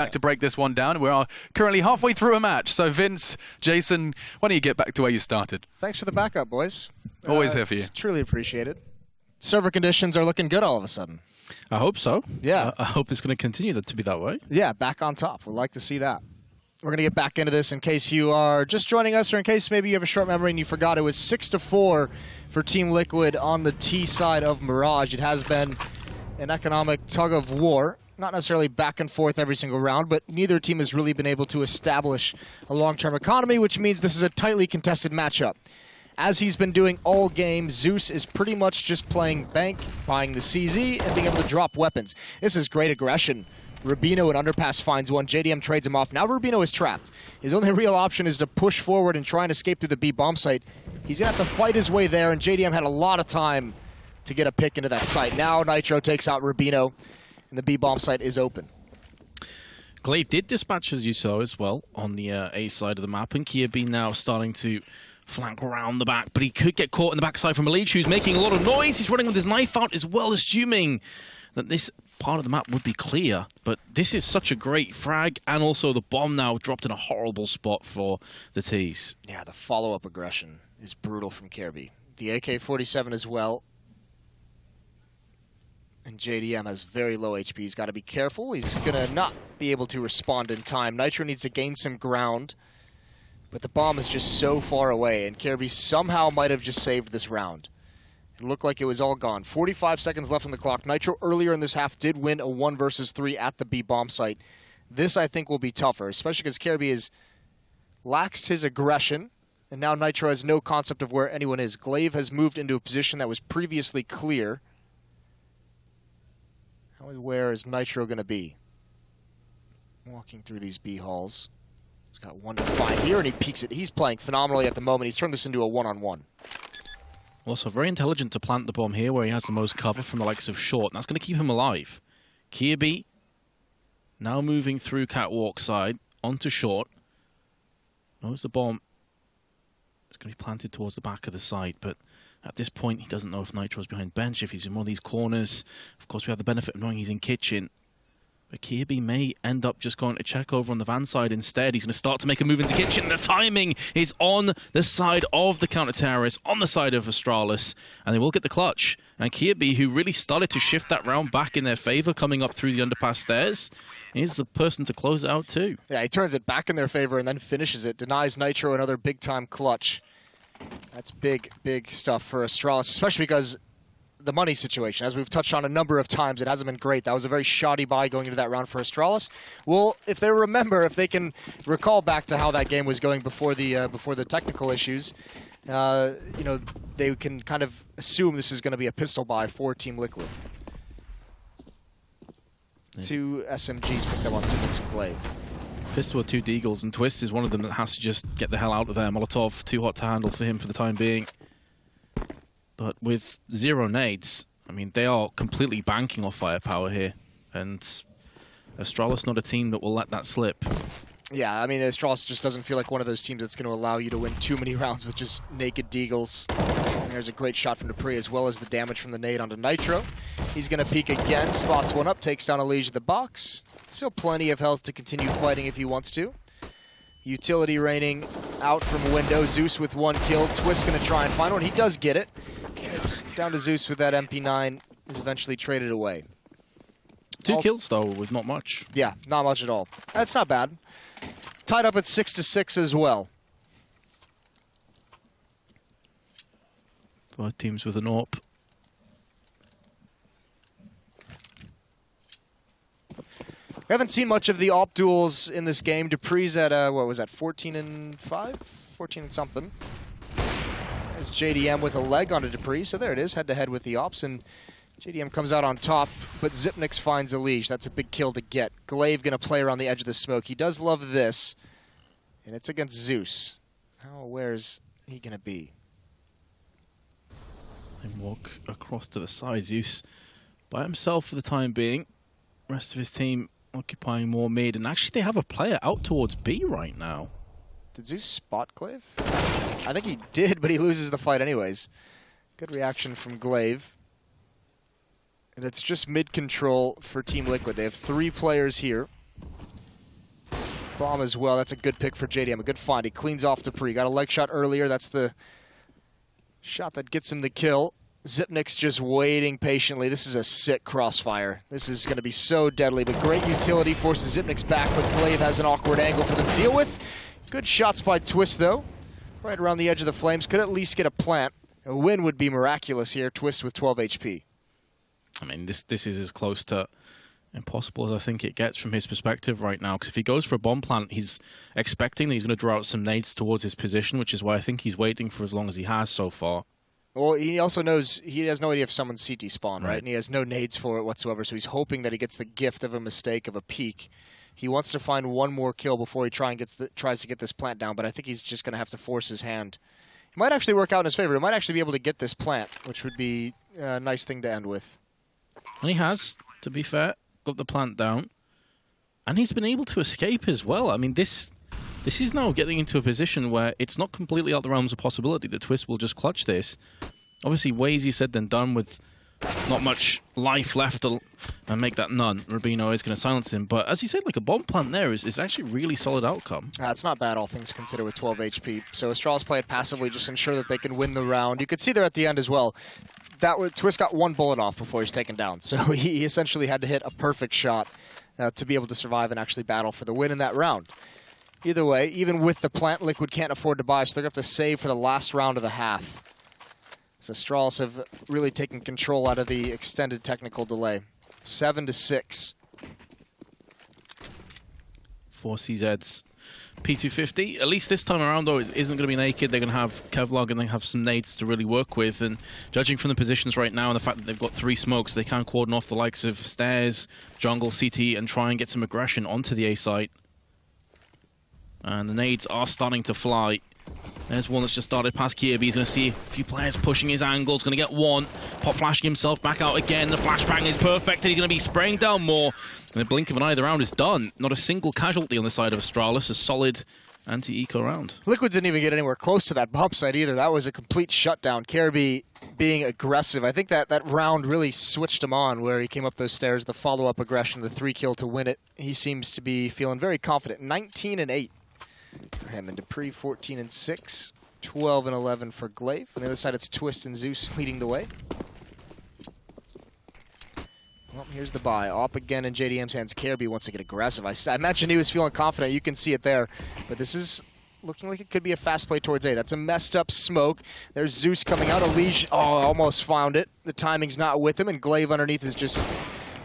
back to break this one down. We are currently halfway through a match. So Vince, Jason, why don't you get back to where you started? Thanks for the backup, boys. Always here for you. It's truly appreciated. Server conditions are looking good all of a sudden. I hope so. Yeah. I hope it's going to continue to be that way. Yeah, back on top. We'd like to see that. We're going to get back into this in case you are just joining us or in case maybe you have a short memory and you forgot. It was 6-4 for Team Liquid on the T side of Mirage. It has been an economic tug of war. Not necessarily back and forth every single round, but neither team has really been able to establish a long-term economy, which means this is a tightly contested matchup. As he's been doing all game, Zeus is pretty much just playing bank, buying the CZ, and being able to drop weapons. This is great aggression. Rubino and Underpass finds one. JDM trades him off. Now Rubino is trapped. His only real option is to push forward and try and escape through the B bomb site. He's going to have to fight his way there, and JDM had a lot of time to get a pick into that site. Now Nitro takes out Rubino, and the B bomb site is open. Glaive did dispatch, as you saw, as well, on the A side of the map, and Kia B now starting to flank around the back, but he could get caught in the backside from Mirage, who's making a lot of noise. He's running with his knife out as well, assuming that this part of the map would be clear. But this is such a great frag, and also the bomb now dropped in a horrible spot for the T's. Yeah, the follow-up aggression is brutal from Kirby. The AK-47 as well. And JDM has very low HP. He's got to be careful. He's going to not be able to respond in time. Nitro needs to gain some ground. But the bomb is just so far away, and Kirby somehow might have just saved this round. It looked like it was all gone. 45 seconds left on the clock. Nitro earlier in this half did win a 1 versus 3 at the B bomb site. This, I think, will be tougher, especially because Kirby has laxed his aggression, and now Nitro has no concept of where anyone is. Glaive has moved into a position that was previously clear. Where is Nitro going to be? Walking through these B halls. He's got one to find here, and he peeks it. He's playing phenomenally at the moment. He's turned this into a one-on-one. Also, very intelligent to plant the bomb here, where he has the most cover from the likes of Short, and that's going to keep him alive. Kirby now moving through Catwalk side, onto Short. Knows the bomb is going to be planted towards the back of the site, but at this point, he doesn't know if Nitro's behind bench, if he's in one of these corners. Of course, we have the benefit of knowing he's in kitchen. But Kirby may end up just going to check over on the van side instead. He's going to start to make a move into kitchen. The timing is on the side of the counter-terrorist, on the side of Astralis, and they will get the clutch. And Kirby, who really started to shift that round back in their favor, coming up through the underpass stairs, is the person to close it out too. Yeah, he turns it back in their favor and then finishes it. Denies Nitro another big-time clutch. That's big, big stuff for Astralis, especially because the money situation, as we've touched on a number of times, it hasn't been great. That was a very shoddy buy going into that round for Astralis. Well, if they remember, if they can recall back to how that game was going before the technical issues, you know, they can kind of assume this is going to be a pistol buy for Team Liquid. Yeah. 2 SMGs picked up on Symbox and Glaive. Pistol with 2 Deagles, and Twist is one of them that has to just get the hell out of there. Molotov, too hot to handle for him for the time being. But with 0 nades, I mean, they are completely banking off firepower here. And Astralis not a team that will let that slip. Yeah, I mean, Astralis just doesn't feel like one of those teams that's going to allow you to win too many rounds with just naked Deagles. And there's a great shot from Dupree, as well as the damage from the nade onto Nitro. He's going to peek again, spots one up, takes down Elige at the box. Still plenty of health to continue fighting if he wants to. Utility raining out from window. Zeus with 1 kill. Twist going to try and find one. He does get it. It's down to Zeus with that MP9. Is eventually traded away. 2 kills, though, with not much. Yeah, not much at all. That's not bad. Tied up at 6-6 as well. Both teams with an AWP. We haven't seen much of the AWP duels in this game. Dupree's at, what was that, 14-5? 14 and something. There's JDM with a leg onto Dupree, so there it is, head-to-head with the AWPs, and JDM comes out on top, but Zipnix finds Elige. That's a big kill to get. Glaive going to play around the edge of the smoke. He does love this, and it's against Zeus. How aware is he going to be? And walk across to the side. Zeus by himself for the time being. Rest of his team occupying more mid, and actually they have a player out towards B right now. Did Zeus spot Glaive? I think he did, but he loses the fight anyways. Good reaction from Glaive. And it's just mid-control for Team Liquid. They have 3 players here. Bomb as well. That's a good pick for JDM. A good find. He cleans off Dupree. Got a leg shot earlier. That's the shot that gets him the kill. Zipnik's just waiting patiently. This is a sick crossfire. This is going to be so deadly, but great utility. Forces Zipnik's back, but Glaive has an awkward angle for them to deal with. Good shots by Twist, though. Right around the edge of the flames. Could at least get a plant. A win would be miraculous here. Twist with 12 HP. I mean, this is as close to impossible as I think it gets from his perspective right now. Because if he goes for a bomb plant, he's expecting that he's going to draw out some nades towards his position, which is why I think he's waiting for as long as he has so far. Well, he also knows he has no idea if someone's CT spawn, right? And he has no nades for it whatsoever, so he's hoping that he gets the gift of a mistake, of a peek. He wants to find one more kill before he tries to get this plant down, but I think he's just going to have to force his hand. It might actually work out in his favor. He might actually be able to get this plant, which would be a nice thing to end with. And he has, to be fair, got the plant down. And he's been able to escape as well. I mean, this is now getting into a position where it's not completely out the realms of possibility that Twist will just clutch this. Obviously, way easier said than done with not much life left and make that none. Rubino is going to silence him. But as you said, like a bomb plant there is actually a really solid outcome. It's not bad, all things considered, with 12 HP. So Astralis play it passively, just ensure that they can win the round. You could see there at the end as well. Twist got one bullet off before he's taken down. So he essentially had to hit a perfect shot to be able to survive and actually battle for the win in that round. Either way, even with the plant, Liquid can't afford to buy, so they're going to have to save for the last round of the half. So Astralis have really taken control out of the extended technical delay. 7-6. 4CZ's P250. At least this time around, though, it isn't going to be naked. They're going to have Kevlar and they have some nades to really work with. And judging from the positions right now and the fact that they've got 3 smokes, they can cordon off the likes of Stairs, Jungle, CT, and try and get some aggression onto the A site. And the nades are starting to fly. There's one that's just started past Kirby. He's going to see a few players pushing his angles. Going to get one. Pop flashing himself back out again. The flashbang is perfect, and he's going to be spraying down more. In the blink of an eye, the round is done. Not a single casualty on the side of Astralis. A solid anti-eco round. Liquid didn't even get anywhere close to that bomb site either. That was a complete shutdown. Kirby being aggressive. I think that round really switched him on, where he came up those stairs, the follow-up aggression, the 3-kill to win it. He seems to be feeling very confident. 19-8. For him, and Dupree 14-6, 12-11 for Glaive. On the other side, it's Twist and Zeus leading the way. Well, here's the buy. Op again in JDM's hands. Kirby wants to get aggressive. I imagine he was feeling confident. You can see it there. But this is looking like it could be a fast play towards A. That's a messed up smoke. There's Zeus coming out. Elige, almost found it. The timing's not with him, and Glaive underneath is just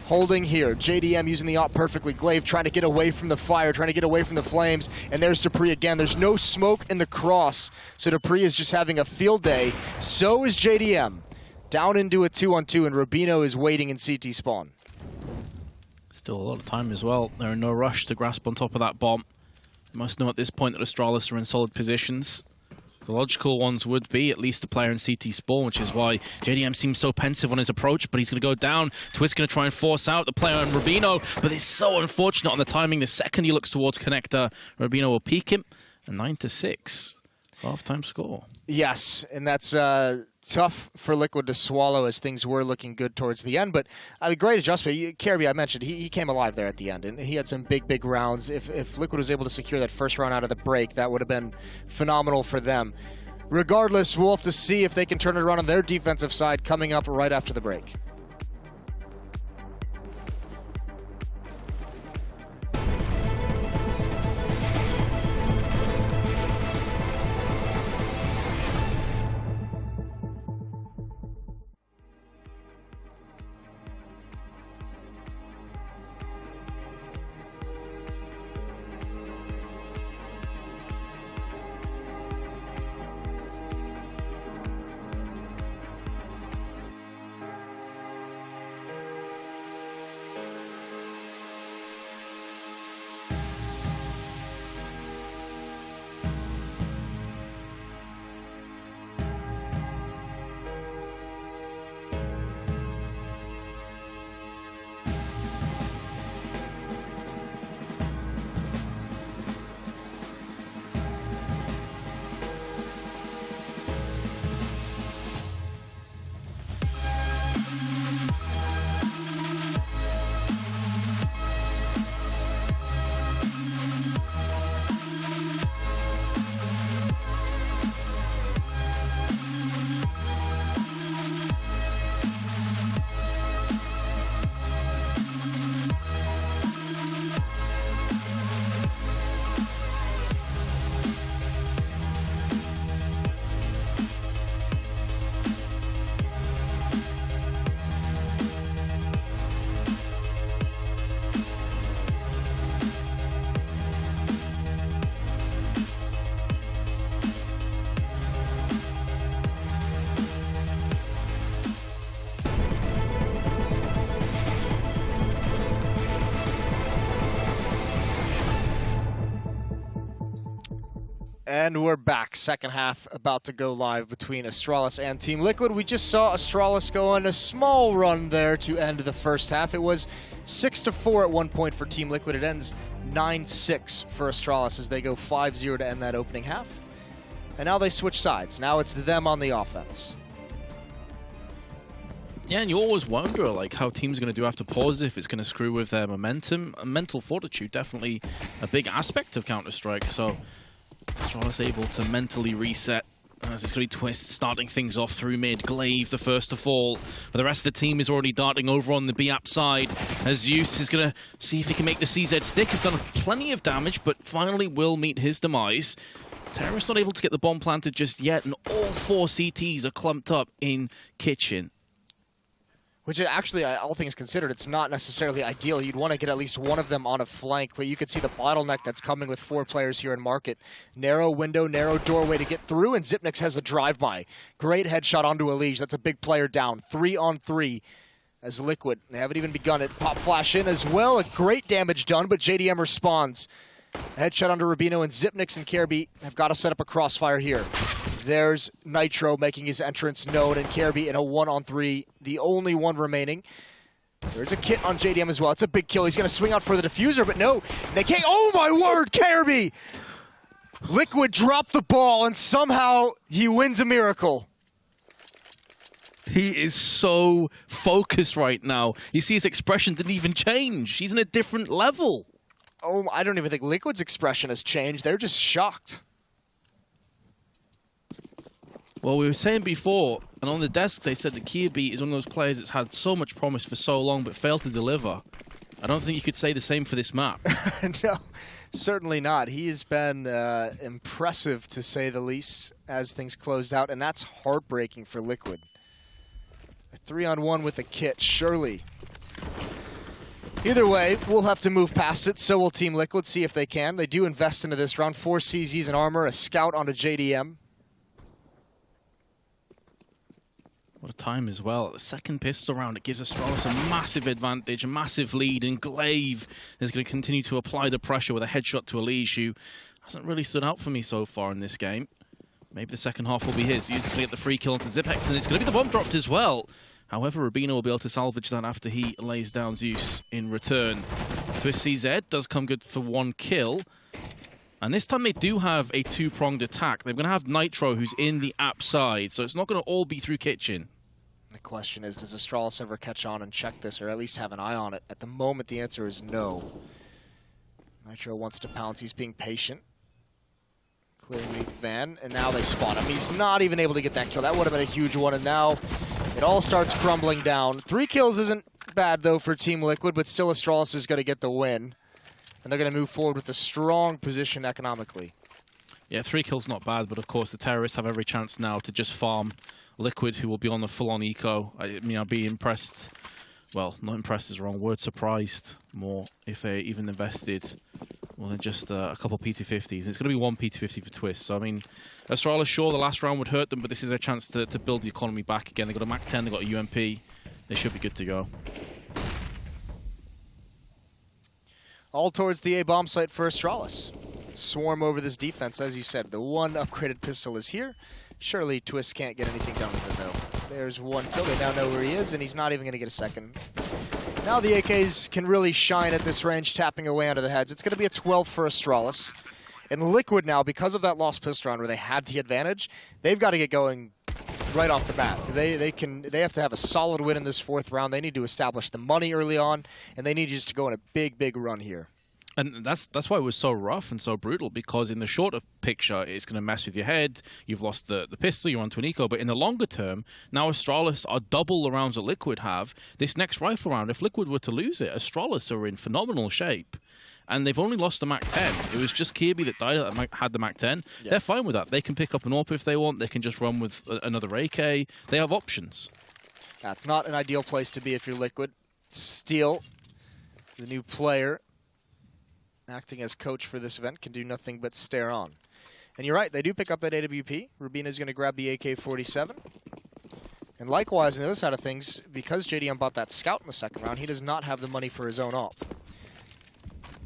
holding here. JDM using the op perfectly. Glaive trying to get away from the fire, trying to get away from the flames. And there's Dupree again. There's no smoke in the cross. So Dupree is just having a field day. So is JDM. Down into a 2-on-2, and Rubino is waiting in CT spawn. Still a lot of time as well. They're in no rush to grasp on top of that bomb. They must know at this point that Astralis are in solid positions. The logical ones would be at least a player in CT spawn, which is why JDM seems so pensive on his approach, but he's going to go down. Twist going to try and force out the player on Rubino, but it's so unfortunate on the timing. The second he looks towards connector, Rubino will peek him. And 9-6, half-time score. Yes, and that's tough for Liquid to swallow, as things were looking good towards the end. But I mean, great adjustment. Kirby, I mentioned, he came alive there at the end, and he had some big rounds. If Liquid was able to secure that first round out of the break, that would have been phenomenal for them. Regardless, we'll have to see if they can turn it around on their defensive side coming up right after the break. And we're back. Second half about to go live between Astralis and Team Liquid. We just saw Astralis go on a small run there to end the first half. It was 6-4 at one point for Team Liquid. It ends 9-6 for Astralis as they go 5-0 to end that opening half. And now they switch sides. Now it's them on the offense. Yeah, and you always wonder like how teams are going to do after pauses, if it's going to screw with their momentum. And mental fortitude, definitely a big aspect of Counter-Strike. So Astralis able to mentally reset as it's going to be Twist starting things off through mid. Glaive, the first to fall. But the rest of the team is already darting over on the B app side. As Zeus is going to see if he can make the CZ stick. Has done plenty of damage, but finally will meet his demise. Terrorist not able to get the bomb planted just yet, and all 4 CTs are clumped up in Kitchen. Which is actually, all things considered, it's not necessarily ideal. You'd want to get at least one of them on a flank, but you could see the bottleneck that's coming with 4 players here in Market. Narrow window, narrow doorway to get through, and Zipnix has a drive-by. Great headshot onto Elige. That's a big player down. 3-on-3 as Liquid. They haven't even begun it. Pop flash in as well. A great damage done, but JDM responds. A headshot onto Rubino, and Zipnix and Kirby have got to set up a crossfire here. There's Nitro making his entrance known, and Kirby in a 1-on-3, the only one remaining. There's a kit on JDM as well. It's a big kill. He's going to swing out for the diffuser, but no, they can't. Oh my word, Kirby! Liquid dropped the ball, and somehow he wins a miracle. He is so focused right now. You see his expression didn't even change. He's in a different level. Oh, I don't even think Liquid's expression has changed. They're just shocked. Well, we were saying before, and on the desk they said that Kirby is one of those players that's had so much promise for so long but failed to deliver. I don't think you could say the same for this map. No, certainly not. He has been impressive, to say the least, as things closed out, and that's heartbreaking for Liquid. A 3-on-1 with a kit, surely. Either way, we'll have to move past it, so will Team Liquid, see if they can. They do invest into this round. 4 CZs in armor, a scout onto JDM. What a time as well. The second pistol round, it gives Astralis a massive advantage, a massive lead, and Glaive is going to continue to apply the pressure with a headshot to Elige, who hasn't really stood out for me so far in this game. Maybe the second half will be his. He's going to get the free kill onto Zipex, and it's going to be the bomb dropped as well. However, Rubino will be able to salvage that after he lays down Zeus in return. Twist CZ does come good for 1 kill. And this time they do have a 2-pronged attack. They're going to have Nitro, who's in the app side, so it's not going to all be through Kitchen. The question is, does Astralis ever catch on and check this, or at least have an eye on it? At the moment, the answer is no. Nitro wants to pounce. He's being patient. Clearing beneath Van, and now they spot him. He's not even able to get that kill. That would have been a huge one, and now it all starts crumbling down. 3 kills isn't bad, though, for Team Liquid, but still Astralis is going to get the win. And they're going to move forward with a strong position economically. Yeah, 3 kills not bad, but of course the Terrorists have every chance now to just farm Liquid, who will be on the full-on eco. I mean, I'd be impressed. Well, not impressed is the wrong word. Surprised more if they even invested more than just a couple P250s. And it's going to be 1 P250 for Twist. So, I mean, Astralis, sure, the last round would hurt them, but this is their chance to build the economy back again. They've got a Mac 10, they've got a UMP. They should be good to go. All towards the A bomb site for Astralis. Swarm over this defense, as you said. The 1 upgraded pistol is here. Surely Twist can't get anything done with it, though. There's 1 kill. They now know where he is, and he's not even going to get a second. Now the AKs can really shine at this range, tapping away onto the heads. It's going to be a 12 for Astralis. And Liquid now, because of that lost pistol round where they had the advantage, they've got to get going right off the bat. They have to have a solid win in this 4th round. They need to establish the money early on, and they need just to go on a big, big run here. And that's why it was so rough and so brutal, because in the shorter picture, it's going to mess with your head. You've lost the pistol, you're onto an eco. But in the longer term, now Astralis are double the rounds that Liquid have. This next rifle round, if Liquid were to lose it, Astralis are in phenomenal shape. And they've only lost the Mac 10. It was just Kirby that died that had the Mac 10. Yeah. They're fine with that. They can pick up an AWP if they want. They can just run with another AK. They have options. That's not an ideal place to be if you're Liquid. Steel, the new player, acting as coach for this event, can do nothing but stare on. And you're right, they do pick up that AWP. Rubina's going to grab the AK-47. And likewise, on the other side of things, because JDM bought that scout in the second round, he does not have the money for his own AWP.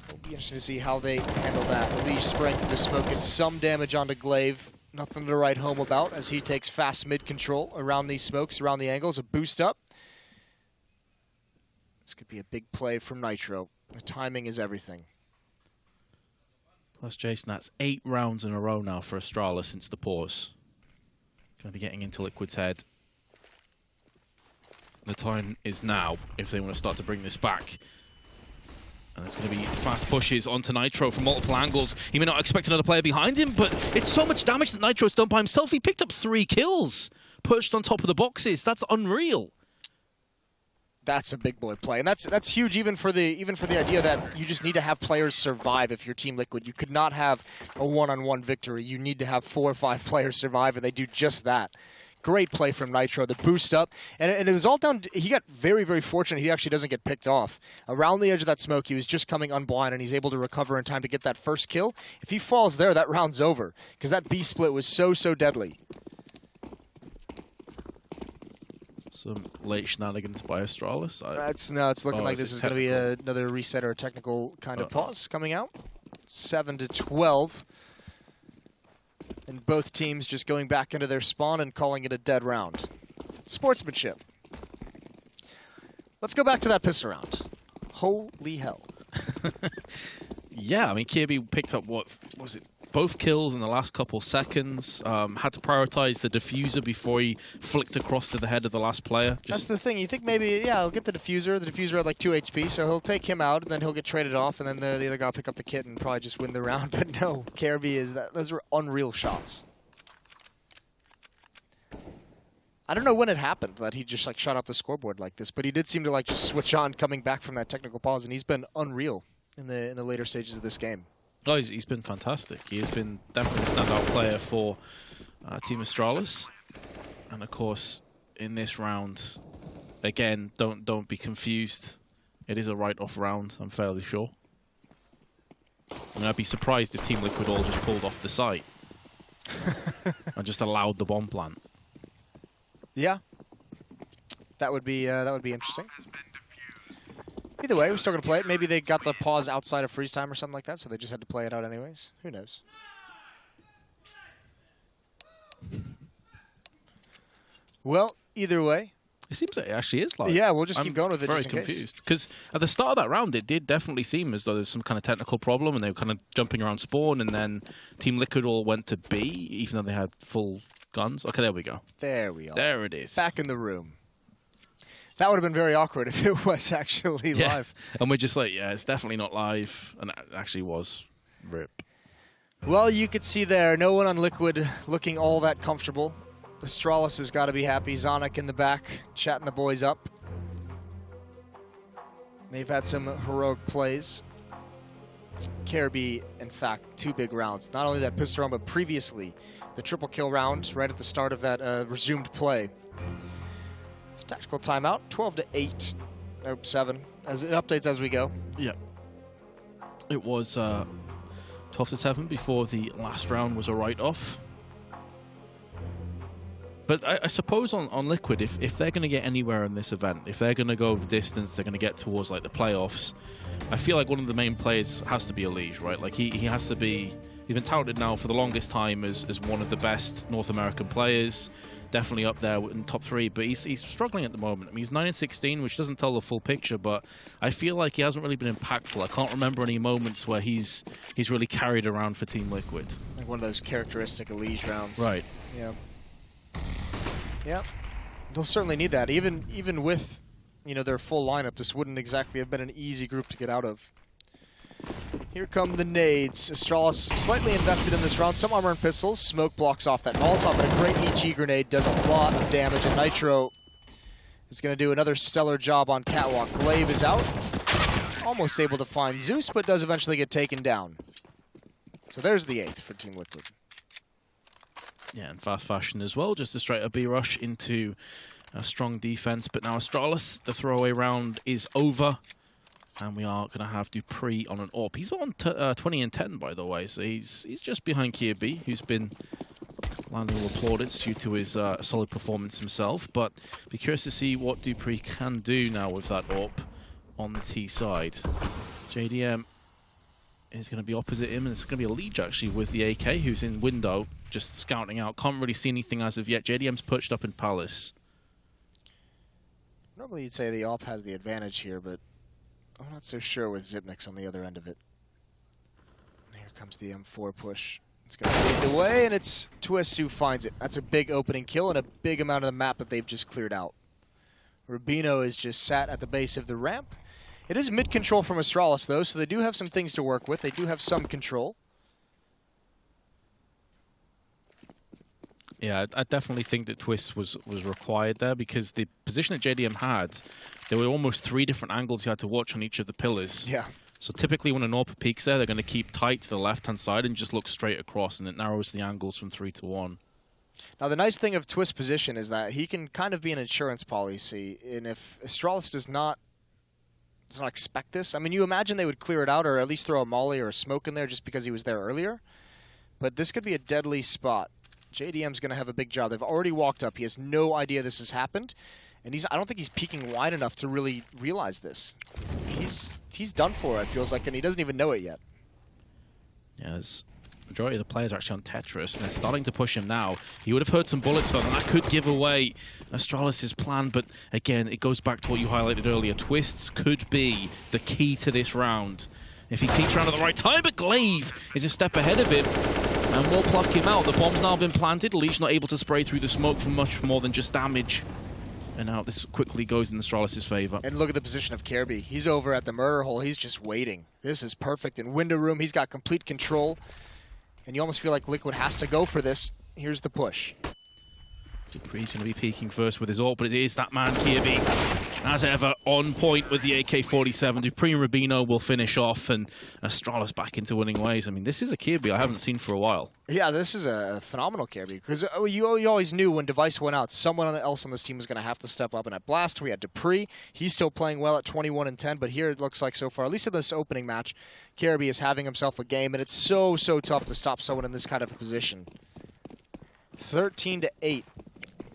He'll Be interesting to see how they handle that. The Liege spraying through the smoke gets some damage onto Glaive. Nothing to write home about as he takes fast mid control around these smokes, around the angles. A boost up. This could be a big play from Nitro. The timing is everything. Plus, Jason, that's 8 rounds in a row now for Astralis since the pause. Going to be getting into Liquid's head. The time is now if they want to start to bring this back. And there's going to be fast pushes onto Nitro from multiple angles. He may not expect another player behind him, but it's so much damage that Nitro's done by himself. He picked up 3 kills, perched on top of the boxes. That's unreal. That's a big boy play, and that's huge even for the idea that you just need to have players survive if you're Team Liquid. You could not have a one-on-one victory. You need to have 4 or 5 players survive, and they do just that. Great play from Nitro, the boost up. And it was all down. He got very, very fortunate. He actually doesn't get picked off. Around the edge of that smoke, he was just coming unblind, and he's able to recover in time to get that first kill. If he falls there, that round's over, because that B split was so, so deadly. Some late shenanigans by Astralis. It's looking like this is going to be another reset or a technical kind of pause coming out. 7-12. And both teams just going back into their spawn and calling it a dead round. Sportsmanship. Let's go back to that pistol round. Holy hell. Yeah, I mean, Kirby picked up, what was it, both kills in the last couple seconds. Had to prioritize the diffuser before he flicked across to the head of the last player. That's the thing. You think maybe, yeah, he'll get the diffuser. The diffuser had like 2 HP, so he'll take him out, and then he'll get traded off, and then the other guy will pick up the kit and probably just win the round. But no, Kirby is that. Those were unreal shots. I don't know when it happened that he just like shot up the scoreboard like this, but he did seem to like just switch on coming back from that technical pause, and he's been unreal in the later stages of this game. Oh, he's been fantastic. He has been definitely a standout player for Team Astralis. And of course, in this round, again, don't be confused. It is a write-off round, I'm fairly sure. I mean, I'd be surprised if Team Liquid all just pulled off the site and just allowed the bomb plant. Yeah, that would be interesting. Either way, we're still going to play it. Maybe they got the pause outside of freeze time or something like that, so they just had to play it out anyways. Who knows? Well, either way. It seems like it actually is live. Yeah, we'll just keep going with it very just in confused. Because at the start of that round, it did definitely seem as though there was some kind of technical problem, and they were kind of jumping around spawn, and then Team Liquid all went to B, even though they had full guns. Okay, there we go. There we are. There it is. Back in the room. That would have been very awkward if it was actually live. And we're just like, yeah, it's definitely not live. And it actually was. Rip. Well, you could see there, no one on Liquid looking all that comfortable. Astralis has got to be happy. Zonic in the back, chatting the boys up. They've had some heroic plays. Kirby, in fact, 2 big rounds. Not only that pistol round, but previously, the triple kill round right at the start of that resumed play. It's a tactical timeout, 12-8. Nope, 7. As it updates as we go. Yeah. It was 12-7 before the last round was a write-off. But I suppose on Liquid, if they're going to get anywhere in this event, if they're going to go the distance, they're going to get towards like the playoffs, I feel like one of the main players has to be a Liege, right? Like he has to be, he's been touted now for the longest time as one of the best North American players. Definitely up there in top 3, but he's struggling at the moment. I mean, he's 9-16, which doesn't tell the full picture, but I feel like he hasn't really been impactful. I can't remember any moments where he's really carried around for Team Liquid. Like one of those characteristic Liege rounds. Right. Yeah. Yeah. They'll certainly need that. Even with, you know, their full lineup, this wouldn't exactly have been an easy group to get out of. Here come the nades. Astralis slightly invested in this round. Some armor and pistols. Smoke blocks off that Molotov, but a great EG grenade does a lot of damage. And Nitro is going to do another stellar job on Catwalk. Glaive is out. Almost able to find Zeus, but does eventually get taken down. So there's the 8th for Team Liquid. Yeah, in fast fashion as well. Just a straight up B rush into a strong defense. But now Astralis, the throwaway round is over. And we are going to have Dupree on an AWP. He's on 20-10, by the way, so he's just behind Kirby, who's been landing all plaudits due to his solid performance himself. But be curious to see what Dupree can do now with that AWP on the T side. JDM is going to be opposite him, and it's going to be a Liege actually with the AK, who's in window, just scouting out. Can't really see anything as of yet. JDM's perched up in Palace. Normally you'd say the AWP has the advantage here, but I'm not so sure with Zipniks on the other end of it. Here comes the M4 push. It's going to lead the way, and it's Twist who finds it. That's a big opening kill and a big amount of the map that they've just cleared out. Rubino is just sat at the base of the ramp. It is mid-control from Astralis, though, so they do have some things to work with. They do have some control. Yeah, I definitely think that Twist was required there, because the position that JDM had, there were almost 3 different angles you had to watch on each of the pillars. Yeah. So typically when an AWP peeks there, they're going to keep tight to the left-hand side and just look straight across, and it narrows the angles from 3 to 1. Now, the nice thing of Twist's position is that he can kind of be an insurance policy, and if Astralis does not expect this, I mean, you imagine they would clear it out or at least throw a molly or a smoke in there just because he was there earlier, but this could be a deadly spot. JDM's going to have a big job. They've already walked up. He has no idea this has happened, and I don't think he's peeking wide enough to really realize this. He's done for, it feels like, and he doesn't even know it yet. Yeah, the majority of the players are actually on Tetris, and they're starting to push him now. He would have heard some bullets on, and that could give away Astralis' plan, but again, it goes back to what you highlighted earlier. Twists could be the key to this round. If he peeks around at the right time, but Glaive is a step ahead of him, and will pluck him out. The bomb's now been planted. Leech not able to spray through the smoke for much more than just damage. And now this quickly goes in Astralis' favor. And look at the position of Kirby. He's over at the murder hole. He's just waiting. This is perfect. In window room, he's got complete control. And you almost feel like Liquid has to go for this. Here's the push. Dupree's going to be peeking first with his ult, but it is that man, Kirby, as ever, on point with the AK-47. Dupree and Rubino will finish off, and Astralis back into winning ways. I mean, this is a Kirby I haven't seen for a while. Yeah, this is a phenomenal Kirby, because you always knew when Device went out, someone else on this team was going to have to step up. And at Blast, we had Dupree. He's still playing well at 21 and 10, but here it looks like so far, at least in this opening match, Kirby is having himself a game, and it's so tough to stop someone in this kind of a position. 13-8.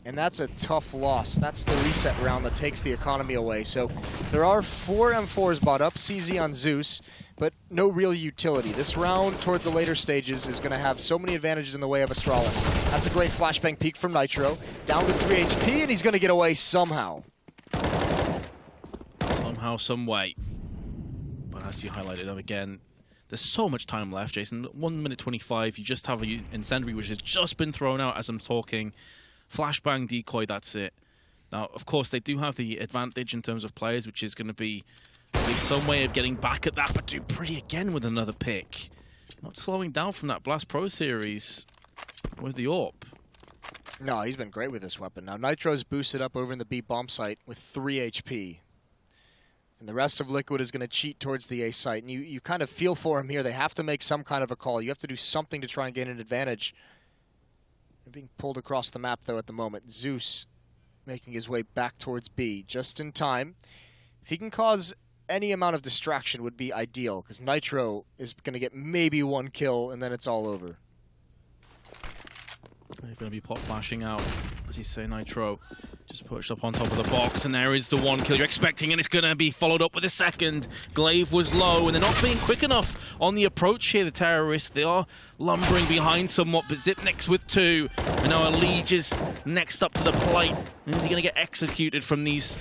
And that's a tough loss. That's the reset round that takes the economy away. So there are 4 M4s bought up, CZ on Zeus, but no real utility. This round toward the later stages is going to have so many advantages in the way of Astralis. That's a great flashbang peek from Nitro. Down to 3 HP, and he's going to get away somehow. Somehow, some way. But as you highlighted them again, there's so much time left, Jason. 1 minute 25, you just have an incendiary which has just been thrown out as I'm talking. Flashbang, decoy, that's it. Now, of course, they do have the advantage in terms of players, which is going to be at least some way of getting back at that. But Dupree again with another pick. Not slowing down from that Blast Pro series with the AWP. No, he's been great with this weapon. Now, Nitro's boosted up over in the B bomb site with 3 HP. And the rest of Liquid is going to cheat towards the A site. And you kind of feel for him here. They have to make some kind of a call. You have to do something to try and gain an advantage. They're being pulled across the map, though, at the moment. Zeus making his way back towards B just in time. If he can cause any amount of distraction would be ideal, because Nitro is going to get maybe 1 kill, and then it's all over. They're going to be pop flashing out, as you say, Nitro. Just pushed up on top of the box, and there is the 1 kill you're expecting, and it's going to be followed up with a second. Glaive was low, and they're not being quick enough on the approach here, the terrorists. They are lumbering behind somewhat, but Zipniks with 2. And now Liege is next up to the plate. And is he going to get executed from these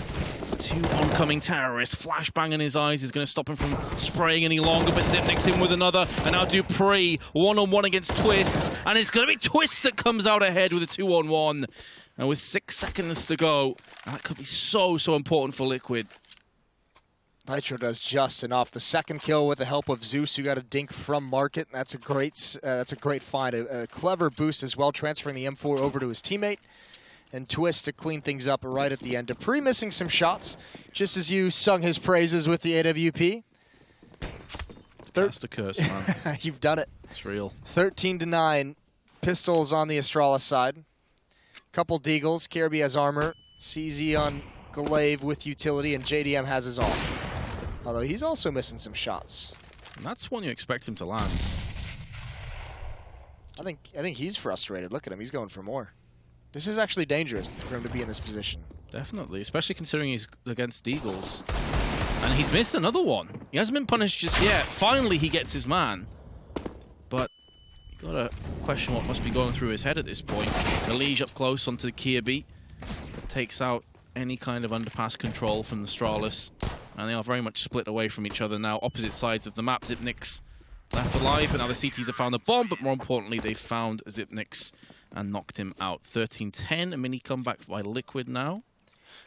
2 oncoming terrorists? Flashbang in his eyes is going to stop him from spraying any longer, but Zipniks in with another. And now Dupree, 1-on-1 against Twists, and it's going to be Twist that comes out ahead with a 2-on-1. And with 6 seconds to go, that could be so important for Liquid. Nitro does just enough. The second kill with the help of Zeus, who got a dink from Market. That's a great find. A clever boost as well, transferring the M4 over to his teammate. And Twist to clean things up right at the end. Dupree missing some shots, just as you sung his praises with the AWP. That's the curse, man. You've done it. It's real. 13-9. Pistols on the Astralis side. Couple deagles. Kirby has armor. CZ on Glaive with utility, and JDM has his ult. Although he's also missing some shots. And that's one you expect him to land. I think he's frustrated. Look at him. He's going for more. This is actually dangerous for him to be in this position. Definitely, especially considering he's against deagles. And he's missed another one. He hasn't been punished just yet. Finally, he gets his man. But you gotta question what must be going through his head at this point. Mirage up close onto Kirby. Takes out any kind of underpass control from the Astralis. And they are very much split away from each other now. Opposite sides of the map. Xyp9x left alive, and now the CTs have found the bomb. But more importantly, they found Xyp9x and knocked him out. 13-10, a mini comeback by Liquid now.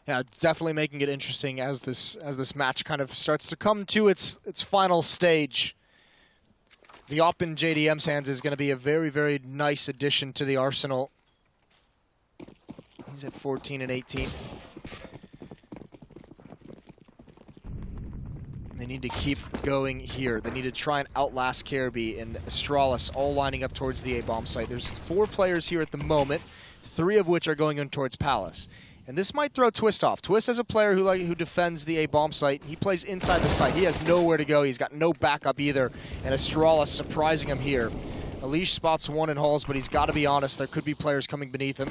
Yeah, definitely making it interesting as this match kind of starts to come to its final stage. The op in JDM's hands is going to be a very, very nice addition to the arsenal. He's at 14 and 18. They need to keep going here. They need to try and outlast Kirby and Astralis, all lining up towards the A-bomb site. There's 4 players here at the moment, 3 of which are going in towards Palace. And this might throw Twist off. Twist is a player who defends the A-bomb site. He plays inside the site. He has nowhere to go. He's got no backup either. And Astralis surprising him here. Alish spots one in halls, but he's got to be honest. There could be players coming beneath him.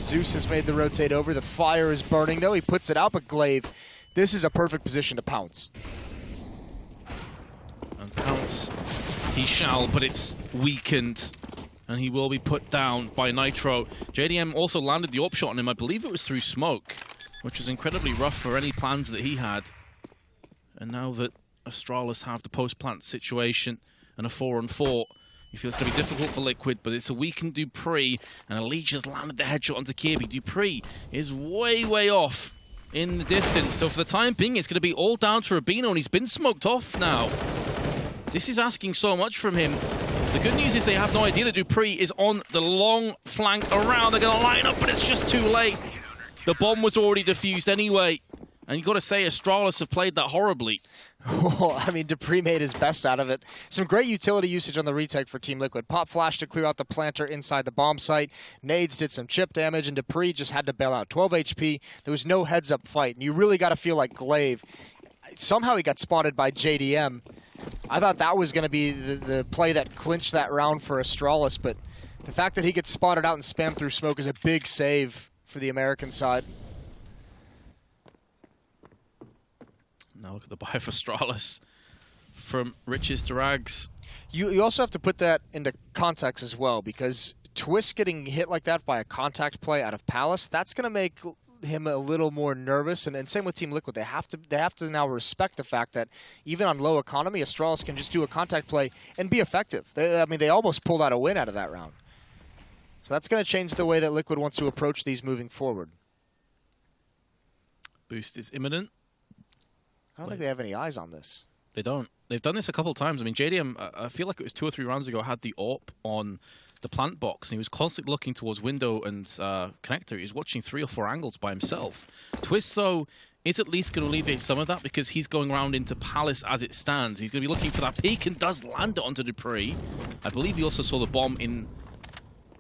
Zeus has made the rotate over. The fire is burning, though. He puts it out, but Glaive, this is a perfect position to pounce. And pounce he shall, but it's weakened. And he will be put down by Nitro. JDM also landed the AWP shot on him. I believe it was through smoke, which was incredibly rough for any plans that he had. And now that Astralis have the post-plant situation and a 4-on-4, you feel it's going to be difficult for Liquid, but it's a weakened Dupree, and Alish has landed the headshot onto Kirby. Dupree is way, way off in the distance, so for the time being, it's going to be all down to Rubino, and he's been smoked off now. This is asking so much from him. The good news is they have no idea that Dupree is on the long flank around. They're going to line up, but it's just too late. The bomb was already defused anyway. And you've got to say, Astralis have played that horribly. Well, I mean, Dupree made his best out of it. Some great utility usage on the retake for Team Liquid. Pop flash to clear out the planter inside the bomb site. Nades did some chip damage, and Dupree just had to bail out. 12 HP. There was no heads-up fight. And you really got to feel like Glaive. Somehow he got spotted by JDM. I thought that was going to be the play that clinched that round for Astralis, but the fact that he gets spotted out and spammed through smoke is a big save for the American side. Now look at the buy for Astralis. From riches to rags. You also have to put that into context as well, because Twist getting hit like that by a contact play out of Palace, that's going to make him a little more nervous, and same with Team Liquid. They have to now respect the fact that even on low economy, Astralis can just do a contact play and be effective. I mean, they almost pulled out a win out of that round. So that's going to change the way that Liquid wants to approach these moving forward. Boost is imminent. I don't think they have any eyes on this. They don't. They've done this a couple of times. I mean, JDM, I feel like it was 2 or 3 rounds ago, had the AWP on the plant box, and he was constantly looking towards window and connector. He was watching 3 or 4 angles by himself. Twist, though, is at least going to alleviate some of that because he's going around into Palace as it stands. He's going to be looking for that peek and does land it onto Dupree. I believe he also saw the bomb in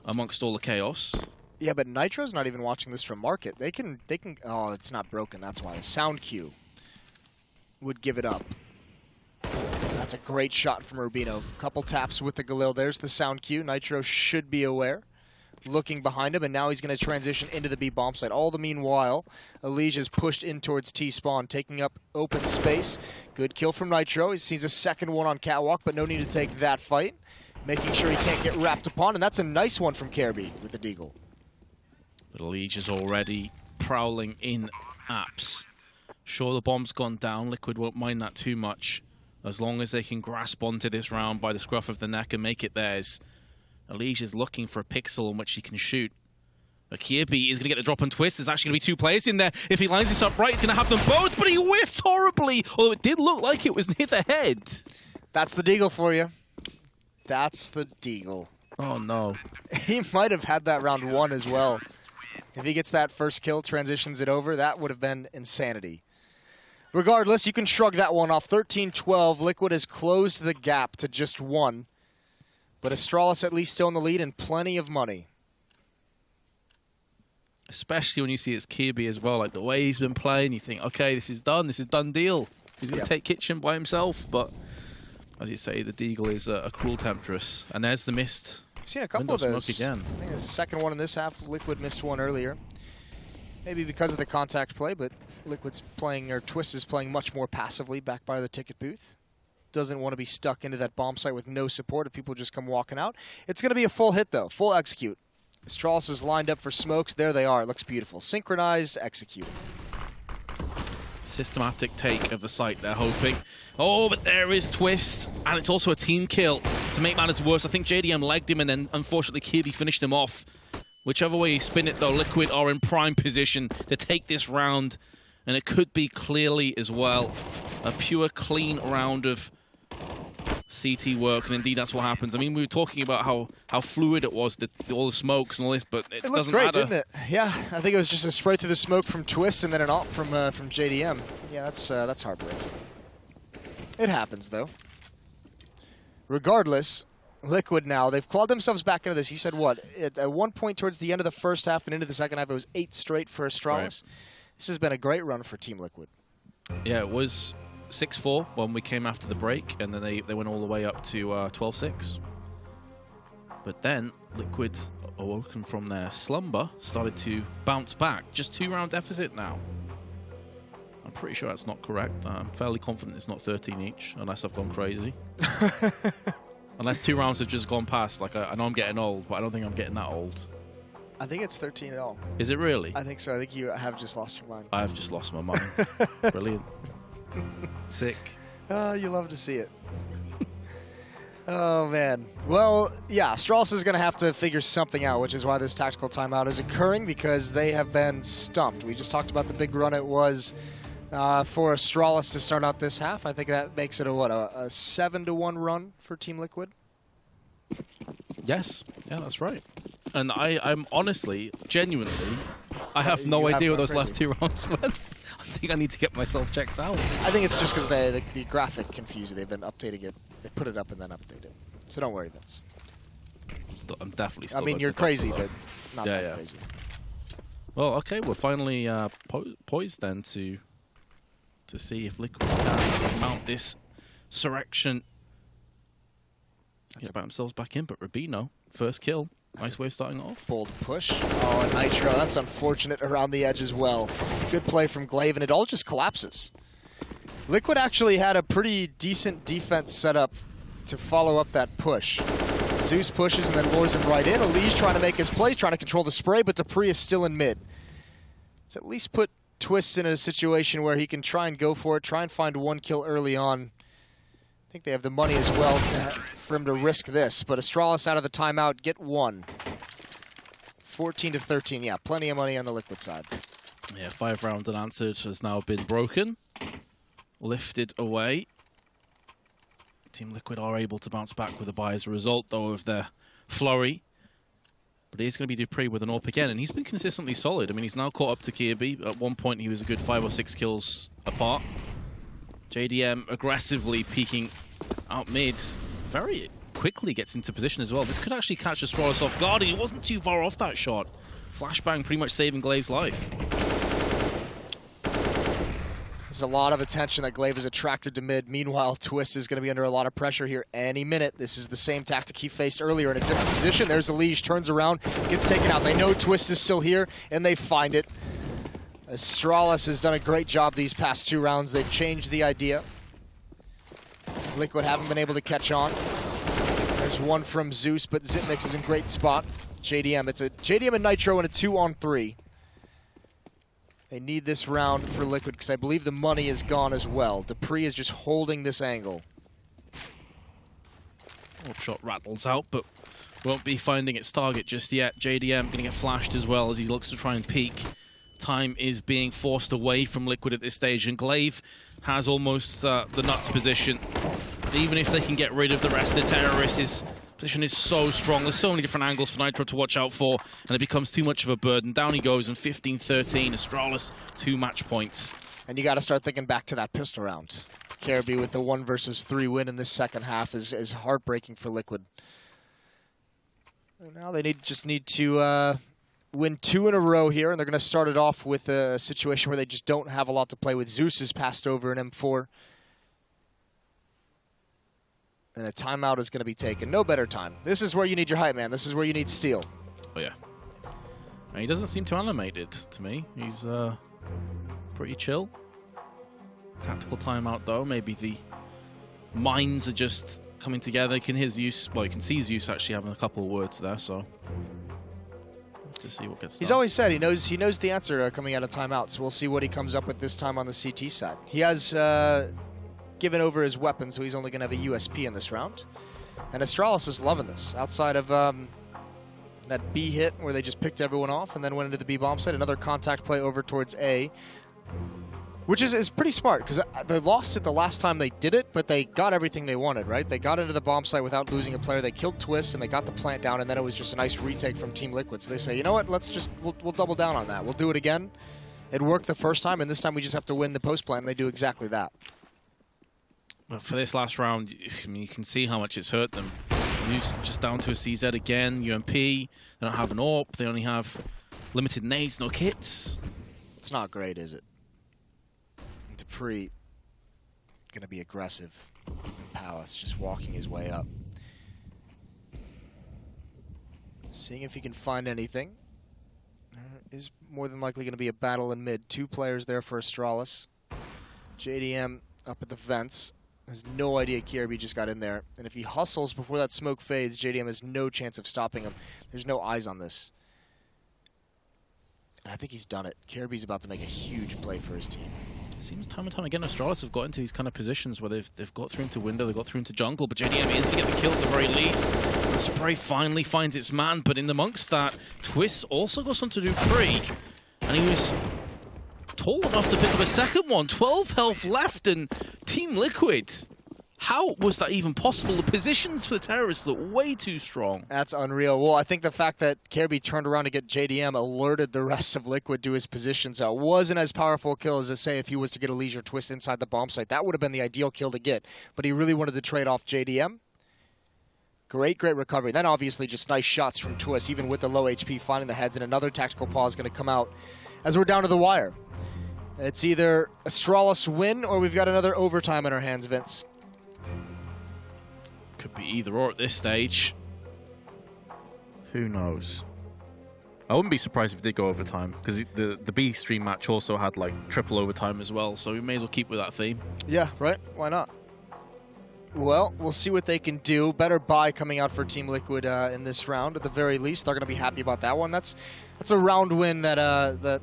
amongst all the chaos. Yeah, but Nitro's not even watching this from market. They can. Oh, it's not broken. That's why the sound cue would give it up. That's a great shot from Rubino. Couple taps with the Galil. There's the sound cue. Nitro should be aware. Looking behind him, and now he's going to transition into the B bomb site. All the meanwhile, Alish is pushed in towards T-spawn, taking up open space. Good kill from Nitro. He sees a second one on Catwalk, but no need to take that fight. Making sure he can't get wrapped upon, and that's a nice one from Kirby with the Deagle. But Alish is already prowling in apps. Sure, the bomb's gone down. Liquid won't mind that too much, as long as they can grasp onto this round by the scruff of the neck and make it theirs. Alish is looking for a pixel on which he can shoot. But Kirby is going to get the drop on Twist. There's actually going to be 2 players in there. If he lines this up right, he's going to have them both, but he whiffed horribly, although it did look like it was near the head. That's the Deagle for you. That's the Deagle. Oh, no. He might have had that round 1 as well. If he gets that first kill, transitions it over, that would have been insanity. Regardless, you can shrug that one off. 13-12. Liquid has closed the gap to just 1. But Astralis at least still in the lead and plenty of money. Especially when you see it's Kirby as well. Like the way he's been playing, you think, okay, this is done. This is done deal. He's going to take Kitchen by himself. But as you say, the Deagle is a cruel temptress. And there's the mist. I've seen a couple of those. Again. I think it's the second one in this half. Liquid missed one earlier. Maybe because of the contact play, but Liquid's playing, or Twist is playing much more passively back by the ticket booth. Doesn't want to be stuck into that bomb site with no support if people just come walking out. It's going to be a full hit, though. Full execute. Astralis is lined up for smokes. There they are. It looks beautiful. Synchronized, executed. Systematic take of the site, they're hoping. Oh, but there is Twist, and it's also a team kill. To make matters worse, I think JDM legged him, and then unfortunately Kirby finished him off. Whichever way you spin it, though, Liquid are in prime position to take this round, and it could be clearly as well a pure, clean round of CT work, and indeed that's what happens. I mean, we were talking about how fluid it was, all the smokes and all this, but it doesn't great, matter. Didn't it? Yeah, I think it was just a spray through the smoke from Twist and then an op from JDM. Yeah, that's heartbreaking. It happens, though. Regardless, Liquid now, they've clawed themselves back into this. You said what? At one point towards the end of the first half and into the second half, it was 8 straight for Astralis. Right. This has been a great run for Team Liquid. Yeah, it was 6-4 when we came after the break, and then they went all the way up to 12-6. But then Liquid, awoken from their slumber, started to bounce back. Just 2-round deficit now. I'm pretty sure that's not correct. I'm fairly confident it's not 13 each, unless I've gone crazy. Unless 2 rounds have just gone past. Like, I know I'm getting old, but I don't think I'm getting that old. I think it's 13 at all. Is it really? I think so. I think you have just lost your mind. I have just lost my mind. Brilliant. Sick. You love to see it. Oh, man. Well, yeah, Astralis is going to have to figure something out, which is why this tactical timeout is occurring, because they have been stumped. We just talked about the big run it was for Astralis to start out this half. I think that makes it a 7-1 run for Team Liquid? Yes. Yeah, that's right. And I'm honestly, genuinely, I have no idea what those last 2 rounds were. I think I need to get myself checked out. I think it's just because the graphic confused you. They've been updating it. They put it up and then update it. So don't worry, Vince. I'm definitely still... I mean, you're crazy, but not that crazy. Well, okay, we're finally poised then to see if Liquid can mount this surrection. Get about themselves back in, but Rubino, first kill. Nice way of starting off. Bold push. Oh, and Nitro. That's unfortunate around the edge as well. Good play from Glaive, and it all just collapses. Liquid actually had a pretty decent defense set up to follow up that push. Zeus pushes and then lures him right in. Elige trying to make his plays, trying to control the spray, but Dupree is still in mid. It's at least put Twist in a situation where he can try and go for it, try and find 1 kill early on. I think they have the money as well for him to risk this, but Astralis out of the timeout, get 1. 14-13, yeah, plenty of money on the Liquid side. Yeah, 5 rounds unanswered has now been broken, lifted away. Team Liquid are able to bounce back with a buy as a result, though, of their flurry. But it is going to be Dupree with an AWP again, and he's been consistently solid. I mean, he's now caught up to Kirby. At one point, he was a good 5 or 6 kills apart. JDM aggressively peeking out mid. Very quickly gets into position as well. This could actually catch Astralis off guard, and he wasn't too far off that shot. Flashbang pretty much saving Glaive's life. There's a lot of attention that Glaive is attracted to mid. Meanwhile, Twist is going to be under a lot of pressure here any minute. This is the same tactic he faced earlier in a different position. There's Elige, turns around, gets taken out. They know Twist is still here, and they find it. Astralis has done a great job these past 2 rounds. They've changed the idea. Liquid haven't been able to catch on. There's one from Zeus, but Zipmix is in great spot. JDM, it's a JDM and Nitro and a 2-on-3. They need this round for Liquid because I believe the money is gone as well. Dupree is just holding this angle. Shot rattles out, but won't be finding its target just yet. JDM going to get flashed as well as he looks to try and peek. Time is being forced away from Liquid at this stage, and Glaive has almost the nuts position. Even if they can get rid of the rest of the terrorists, his position is so strong. There's so many different angles for Nitro to watch out for, and it becomes too much of a burden. Down he goes, and 15-13. Astralis, 2 match points. And you got to start thinking back to that pistol round. Caribou with the 1 versus 3 win in this second half is heartbreaking for Liquid. And now they just need to win 2 in a row here, and they're going to start it off with a situation where they just don't have a lot to play with. Zeus is passed over in M4. And a timeout is going to be taken. No better time. This is where you need your hype man. This is where you need Steel. Oh, yeah. And he doesn't seem too animated to me. He's pretty chill. Tactical timeout though. Maybe the minds are just coming together. You can hear Zeus. Well, you can see Zeus actually having a couple of words there. So to see what gets done. He's always said he knows the answer coming out of timeout. So we'll see what he comes up with this time on the CT side. He has given over his weapon, so he's only going to have a USP in this round. And Astralis is loving this. Outside of that B hit where they just picked everyone off and then went into the B bomb site. Another contact play over towards A, which is pretty smart because they lost it the last time they did it, but they got everything they wanted, right? They got into the bomb site without losing a player. They killed Twist and they got the plant down, and then it was just a nice retake from Team Liquid. So they say, you know what, we'll double down on that. We'll do it again. It worked the first time, and this time we just have to win the post plant, and they do exactly that. Well, for this last round, I mean, you can see how much it's hurt them. Zeus just down to a CZ again. UMP, they don't have an AWP. They only have limited nades, no kits. It's not great, is it? Dupree going to be aggressive. And Palace just walking his way up. Seeing if he can find anything. There is more than likely going to be a battle in mid. 2 players there for Astralis. JDM up at the vents. Has no idea Kirby just got in there. And if he hustles before that smoke fades, JDM has no chance of stopping him. There's no eyes on this. And I think he's done it. Kirby's about to make a huge play for his team. It seems time and time again Astralis have got into these kind of positions where they've got through into window, they've got through into jungle, but JDM is to get the kill at the very least. The spray finally finds its man, but in amongst that, Twist also got something to do free. And he was tall enough to pick up a second one. 12 health left, and Team Liquid, how was that even possible? The positions for the terrorists look way too strong. That's unreal. Well, I think the fact that Kirby turned around to get JDM alerted the rest of Liquid to his position, so it wasn't as powerful a kill as, say, if he was to get a Leisure Twist inside the bomb site. That would have been the ideal kill to get, but he really wanted to trade off JDM. Great recovery. Then obviously just nice shots from Twist, even with the low HP, finding the heads, and another tactical pause going to come out as we're down to the wire. It's either Astralis win or we've got another overtime in our hands, Vince. Could be either or at this stage. Who knows? I wouldn't be surprised if it did go overtime, because the B stream match also had like triple overtime as well, so we may as well keep with that theme. Yeah, right? Why not? Well, we'll see what they can do. Better buy coming out for Team Liquid in this round. At the very least, they're going to be happy about that one. That's a round win that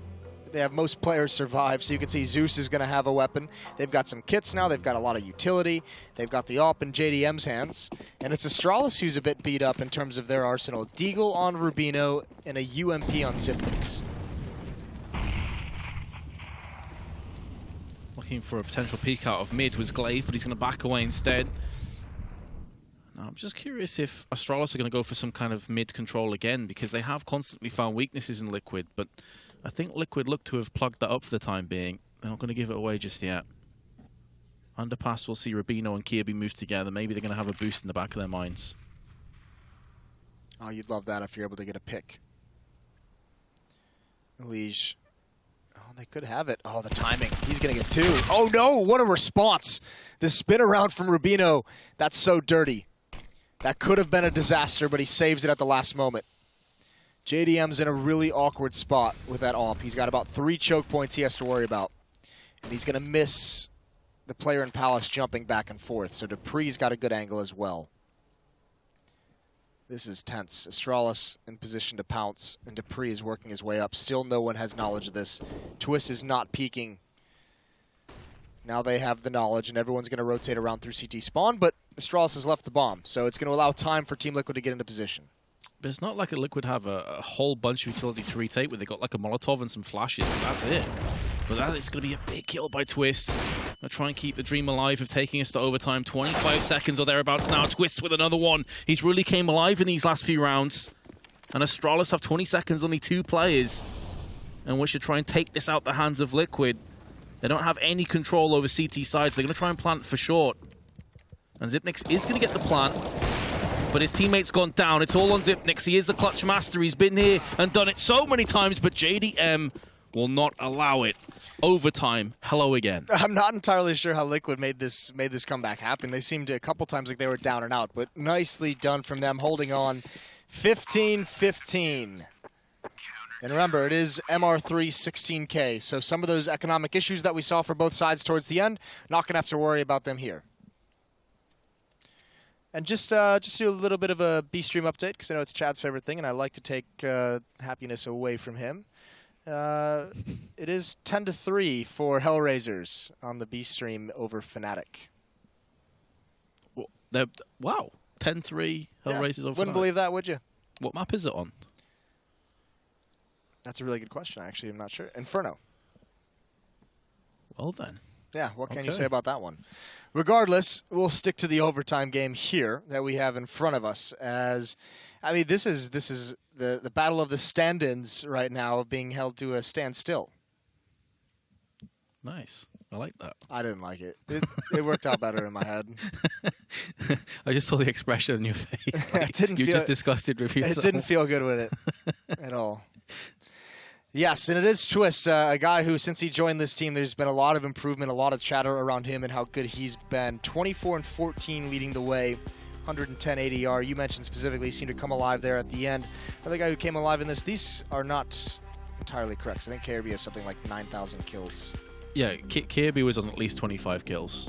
they have most players survive, so you can see Zeus is going to have a weapon. They've got some kits now. They've got a lot of utility. They've got the AWP in JDM's hands. And it's Astralis who's a bit beat up in terms of their arsenal. Deagle on Rubino and a UMP on Zipnix. Looking for a potential peek out of mid was Glaive, but he's going to back away instead. Now, I'm just curious if Astralis are going to go for some kind of mid control again, because they have constantly found weaknesses in Liquid, but I think Liquid look to have plugged that up for the time being. They're not going to give it away just yet. Underpass, we'll see Rubino and Kirby move together. Maybe they're going to have a boost in the back of their minds. Oh, you'd love that if you're able to get a pick. Liege. Oh, they could have it. Oh, the timing. He's going to get 2. Oh, no. What a response. The spin around from Rubino. That's so dirty. That could have been a disaster, but he saves it at the last moment. JDM's in a really awkward spot with that AWP. He's got about 3 choke points he has to worry about. And he's going to miss the player in Palace jumping back and forth. So Dupree's got a good angle as well. This is tense. Astralis in position to pounce, and Dupree is working his way up. Still no one has knowledge of this. Twist is not peeking. Now they have the knowledge, and everyone's going to rotate around through CT spawn, but Astralis has left the bomb. So it's going to allow time for Team Liquid to get into position. But it's not like a Liquid have a whole bunch of utility to retake where they got like a Molotov and some flashes, but that's it. But that is going to be a big kill by Twist. They'll try and keep the dream alive of taking us to overtime. 25 seconds or thereabouts now. Twist with another one. He's really came alive in these last few rounds. And Astralis have 20 seconds, only 2 players. And we should try and take this out the hands of Liquid. They don't have any control over CT sides. They're going to try and plant for short. And Zipnix is going to get the plant. But his teammate's gone down. It's all on Zipnix. He is the clutch master. He's been here and done it so many times, but JDM will not allow it. Overtime. Hello again. I'm not entirely sure how Liquid made this comeback happen. They seemed a couple times like they were down and out, but nicely done from them, holding on 15-15. And remember, it is MR3 16K, so some of those economic issues that we saw for both sides towards the end, not going to have to worry about them here. And just do a little bit of a B-Stream update, because I know it's Chad's favorite thing, and I like to take happiness away from him. It is 10-3 for Hellraisers on the B-Stream over Fnatic. Wow, 10-3 Hellraisers over Wouldn't Fnatic. believe that, would you? What map is it on? That's a really good question, actually. I'm not sure. Inferno. Well then. Yeah, what can you Okay. say about that one? Regardless, we'll stick to the overtime game here that we have in front of us. As, I mean, this is the battle of the stand-ins right now being held to a standstill. Nice. I like that. I didn't like it. It worked out better in my head. I just saw the expression on your face. Like, It didn't you're feel- just disgusted with yourself. It didn't feel good with it at all. Yes, and it is Twist, a guy who, since he joined this team, there's been a lot of improvement, a lot of chatter around him and how good he's been. 24-14 leading the way, 110 ADR. You mentioned specifically he seemed to come alive there at the end. Another guy who came alive in this, these are not entirely correct. So I think KRB has something like 9,000 kills. Yeah, Kirby was on at least 25 kills.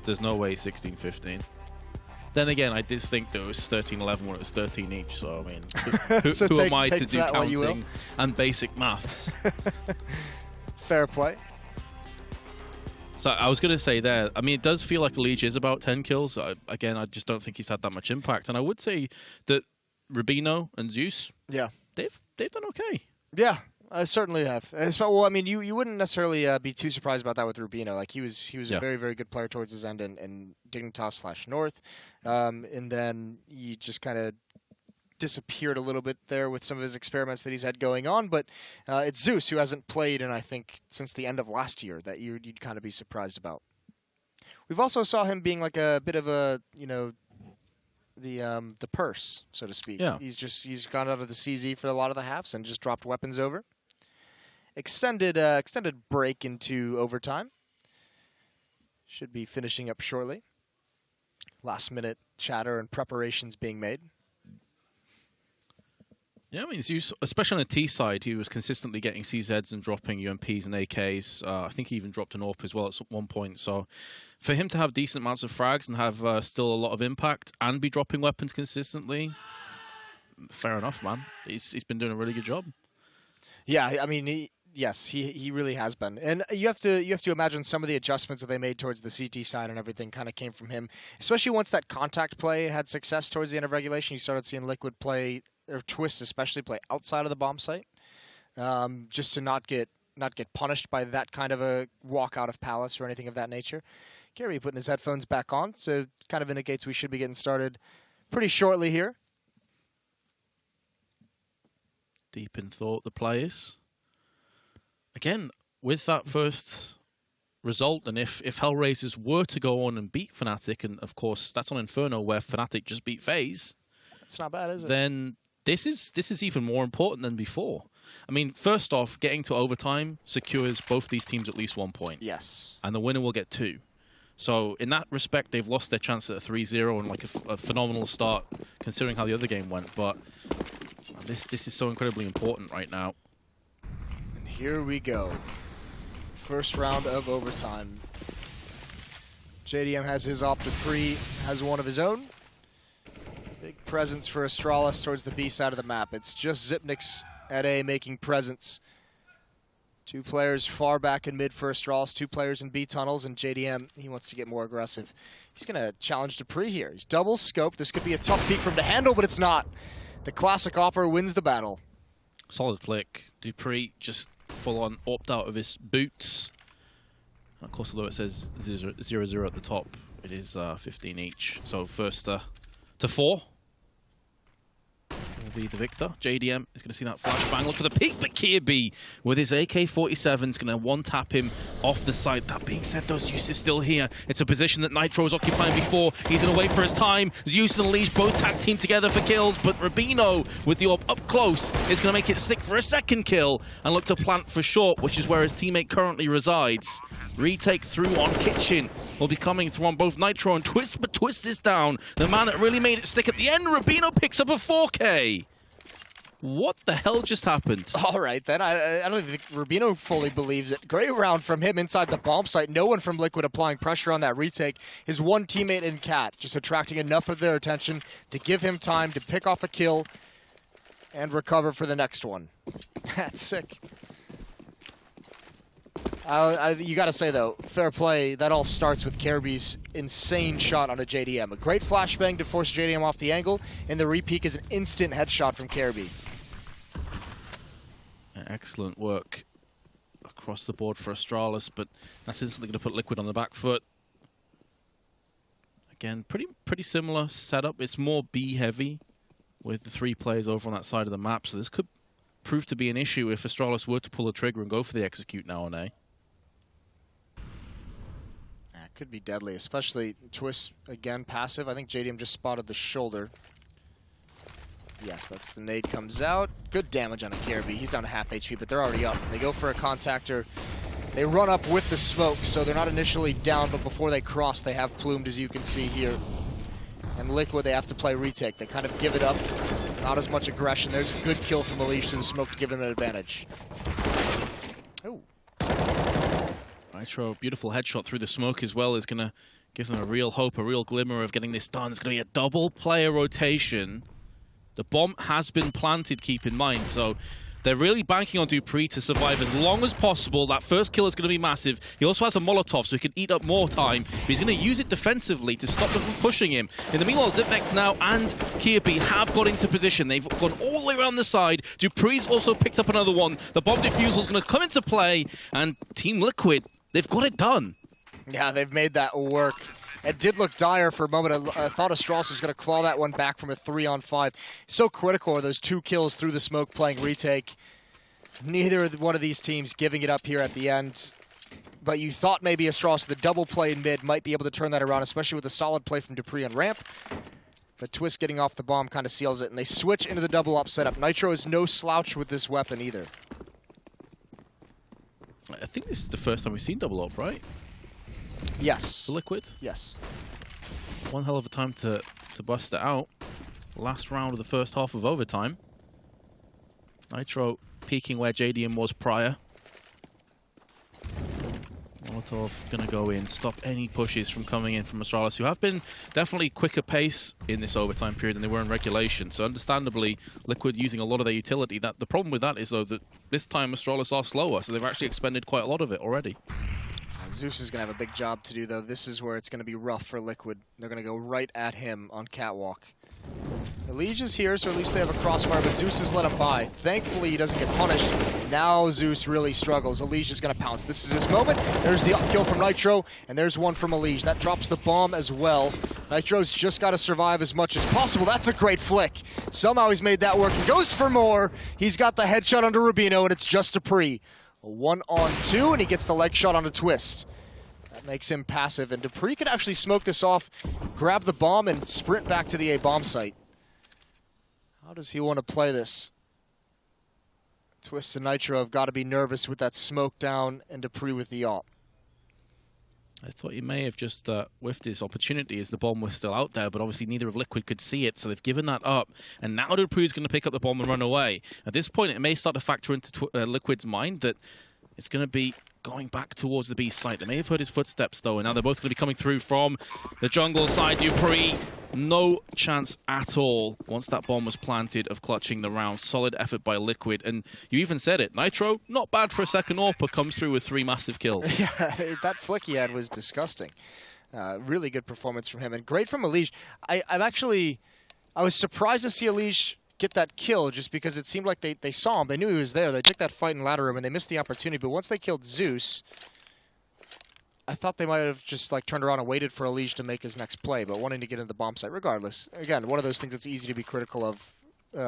There's no way 16-15. Then again, I did think that it was 13-11 when it was 13 each, so I mean, who So am I to take do that what you will. counting and basic maths? Fair play. So I was going to say there, I mean, it does feel like Liege is about 10 kills. Again, I just don't think he's had that much impact. And I would say that Rubino and Zeus, Yeah. they've done okay. Yeah, I certainly have. Well, I mean, you wouldn't necessarily be too surprised about that with Rubino. Like he was Yeah. a very, very good player towards his end in Dignitas/North, and then he just kind of disappeared a little bit there with some of his experiments that he's had going on. But it's Zeus who hasn't played in, I think, since the end of last year that you'd kind of be surprised about. We've also saw him being like a bit of a, the purse, so to speak. Yeah. He's gone out of the CZ for a lot of the halves and just dropped weapons over. Extended break into overtime. Should be finishing up shortly. Last minute chatter and preparations being made. Yeah, I mean, Zeus, especially on the T side, he was consistently getting CZs and dropping UMPs and AKs. I think he even dropped an AWP as well at one point. So for him to have decent amounts of frags and have still a lot of impact and be dropping weapons consistently, fair enough, man. He's been doing a really good job. Yeah, I mean, yes, he really has been. And you have to imagine some of the adjustments that they made towards the CT side and everything kind of came from him. Especially once that contact play had success towards the end of regulation, you started seeing Liquid play, or Twist especially, play outside of the bomb site, just to not get punished by that kind of a walk out of Palace or anything of that nature. Gary putting his headphones back on, so kind of indicates we should be getting started pretty shortly here. Deep in thought, the players. Again, with that first result, and if Hellraisers were to go on and beat Fnatic, and of course that's on Inferno where Fnatic just beat FaZe, It's not bad, is it? then this is even more important than before. I mean, first off, getting to overtime secures both these teams at least 1 point. Yes. And the winner will get 2. So in that respect, they've lost their chance at a 3-0 and like a phenomenal start considering how the other game went. But this is so incredibly important right now. And here we go. First round of overtime. JDM has his op to pre, has one of his own. Big presence for Astralis towards the B side of the map. It's just Zipnix at A making presence. 2 players far back in mid for Astralis, 2 players in B tunnels, and JDM, he wants to get more aggressive. He's going to challenge Dupree here. He's double scoped. This could be a tough peek for him to handle, but it's not. The classic opper wins the battle. Solid flick. Dupree just full on opt out of his boots. Of course, although it says 0-0 at the top, it is 15 each. So first to 4 will be the victor. JDM is going to see that flashbang. Look for the peak, but Kirby with his AK-47 is going to one-tap him off the side. That being said, though, Zeus is still here. It's a position that Nitro was occupying before. He's going to wait for his time. Zeus and Liege both tag team together for kills, but Rubino with the AWP up close is going to make it stick for a second kill and look to plant for short, which is where his teammate currently resides. Retake through on Kitchen will be coming through on both Nitro and Twist, but Twist is down. The man that really made it stick at the end, Rubino picks up a 4K. What the hell just happened? All right, then. I don't think Rubino fully believes it. Great round from him inside the bomb site. No one from Liquid applying pressure on that retake. His one teammate in Cat just attracting enough of their attention to give him time to pick off a kill and recover for the next one. That's sick. You got to say, though, fair play. That all starts with Carby's insane shot on a JDM. A great flashbang to force JDM off the angle, and the repeat is an instant headshot from Carby. Excellent work across the board for Astralis, but that's instantly going to put Liquid on the back foot. Again, pretty similar setup. It's more B heavy with the 3 players over on that side of the map, so this could prove to be an issue if Astralis were to pull the trigger and go for the execute now on A. Could be deadly, especially Twist again passive. I think JDM just spotted the shoulder. Yes, that's the nade comes out. Good damage on a Kirby. He's down to half HP, but they're already up. They go for a contactor. They run up with the smoke, so they're not initially down, but before they cross, they have plumed, as you can see here. And Liquid, they have to play retake. They kind of give it up. Not as much aggression. There's a good kill from Elish to the smoke to give them an advantage. Oh. Nitro, beautiful headshot through the smoke as well, is going to give them a real hope, a real glimmer of getting this done. It's going to be a double player rotation. The bomb has been planted, keep in mind, so they're really banking on Dupree to survive as long as possible. That first kill is going to be massive. He also has a Molotov, so he can eat up more time, but he's going to use it defensively to stop them from pushing him. In the meanwhile, Zipnex now and Kirby have got into position. They've gone all the way around the side. Dupree's also picked up another one. The bomb defusal is going to come into play, and Team Liquid, they've got it done. Yeah, they've made that work. It did look dire for a moment. I thought Astralis was going to claw that one back from a 3-on-5. So critical are those 2 kills through the smoke playing retake. Neither one of these teams giving it up here at the end. But you thought maybe Astralis, the double play in mid, might be able to turn that around, especially with a solid play from Dupree on ramp. But Twist getting off the bomb kind of seals it, and they switch into the double up setup. Nitro is no slouch with this weapon either. I think this is the first time we've seen double up, right? Yes. For Liquid? Yes. One hell of a time to bust it out. Last round of the first half of overtime. Nitro peaking where JDM was prior. Molotov going to go in, stop any pushes from coming in from Astralis, who have been definitely quicker pace in this overtime period than they were in regulation. So understandably, Liquid using a lot of their utility. The problem with that is, though, that this time Astralis are slower, so they've actually expended quite a lot of it already. Zeus is going to have a big job to do, though. This is where it's going to be rough for Liquid. They're going to go right at him on Catwalk. Elige is here, so at least they have a crossfire, but Zeus has let him by. Thankfully, he doesn't get punished. Now Zeus really struggles. Elige is going to pounce. This is his moment. There's the up kill from Nitro, and there's one from Elige. That drops the bomb as well. Nitro's just got to survive as much as possible. That's a great flick. Somehow he's made that work. He goes for more. He's got the headshot under Rubino, and it's just Dupree. A 1-on-2, and he gets the leg shot on a Twist. That makes him passive, and Dupree can actually smoke this off, grab the bomb, and sprint back to the A bomb site. How does he want to play this? Twist and Nitro have got to be nervous with that smoke down, and Dupree with the op. I thought he may have just whiffed his opportunity as the bomb was still out there, but obviously neither of Liquid could see it, so they've given that up. And now Dupree's going to pick up the bomb and run away. At this point, it may start to factor into Liquid's mind that it's going to be going back towards the B site. They may have heard his footsteps, though, and now they're both going to be coming through from the jungle side. Dupree, no chance at all, once that bomb was planted, of clutching the round. Solid effort by Liquid, and you even said it. Nitro, not bad for a second AWP, comes through with 3 massive kills. Yeah, that flick he had was disgusting. Really good performance from him, and great from Elige. I was surprised to see Elige get that kill, just because it seemed like they saw him. They knew he was there. They took that fight in ladder room, and they missed the opportunity. But once they killed Zeus, I thought they might have just turned around and waited for Elige to make his next play, but wanting to get into the bomb site regardless. Again, one of those things that's easy to be critical of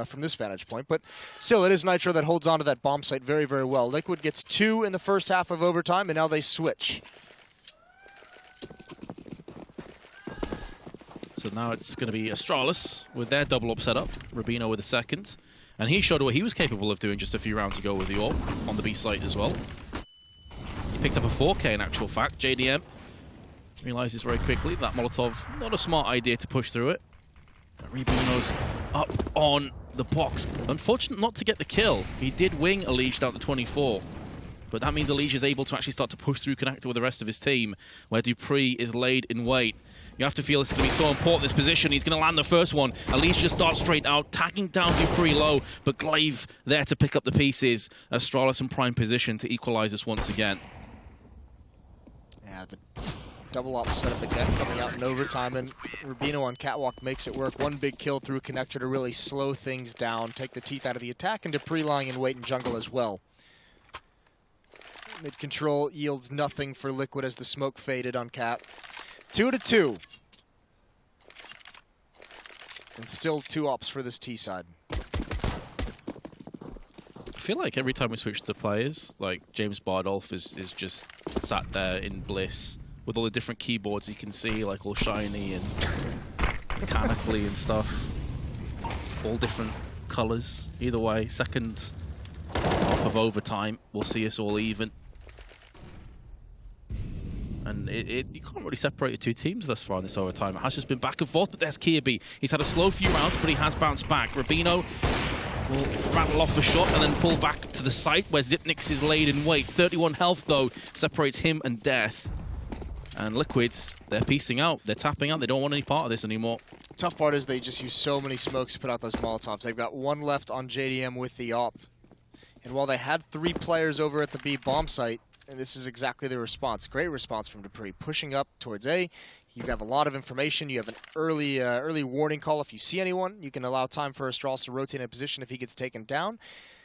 from this vantage point. But still, it is Nitro that holds on to that bomb site very, very well. Liquid gets 2 in the first half of overtime, and now they switch. So now it's going to be Astralis with their double up setup, Rubino with a second. And he showed what he was capable of doing just a few rounds ago with the AWP on the B site as well. He picked up a 4K in actual fact. JDM realizes very quickly that Molotov, not a smart idea to push through it. Rubino's up on the box. Unfortunate not to get the kill. He did wing Elige down to 24. But that means Elige is able to actually start to push through connector with the rest of his team, where Dupree is laid in wait. You have to feel it's going to be so important, this position. He's going to land the first one. Elige just starts straight out, tagging down Dupree low, but Glaive there to pick up the pieces. Astralis in prime position to equalize this once again. Yeah, the double op setup again coming out in overtime, and Rubino on Catwalk makes it work. One big kill through connector to really slow things down, take the teeth out of the attack, and Dupree lying in wait in jungle as well. Mid control yields nothing for Liquid as the smoke faded on Cat. 2-2. And still 2 ops for this T side. I feel like every time we switch to players, like James Bardolph is just sat there in bliss with all the different keyboards you can see, like all shiny and mechanically and stuff. All different colors. Either way, second half of overtime will see us all even. And you can't really separate the two teams thus far in this overtime. It has just been back and forth, but there's Kirby. He's had a slow few rounds, but he has bounced back. Rubino will rattle off a shot and then pull back to the site where Zipnix is laid in wait. 31 health, though, separates him and Death. And Liquids, they're piecing out. They're tapping out. They don't want any part of this anymore. Tough part is they just use so many smokes to put out those Molotovs. They've got one left on JDM with the op. And while they had 3 players over at the B bomb site, and this is exactly the response. Great response from Dupree. Pushing up towards A. You have a lot of information. You have an early warning call if you see anyone. You can allow time for Astralis to rotate in position if he gets taken down.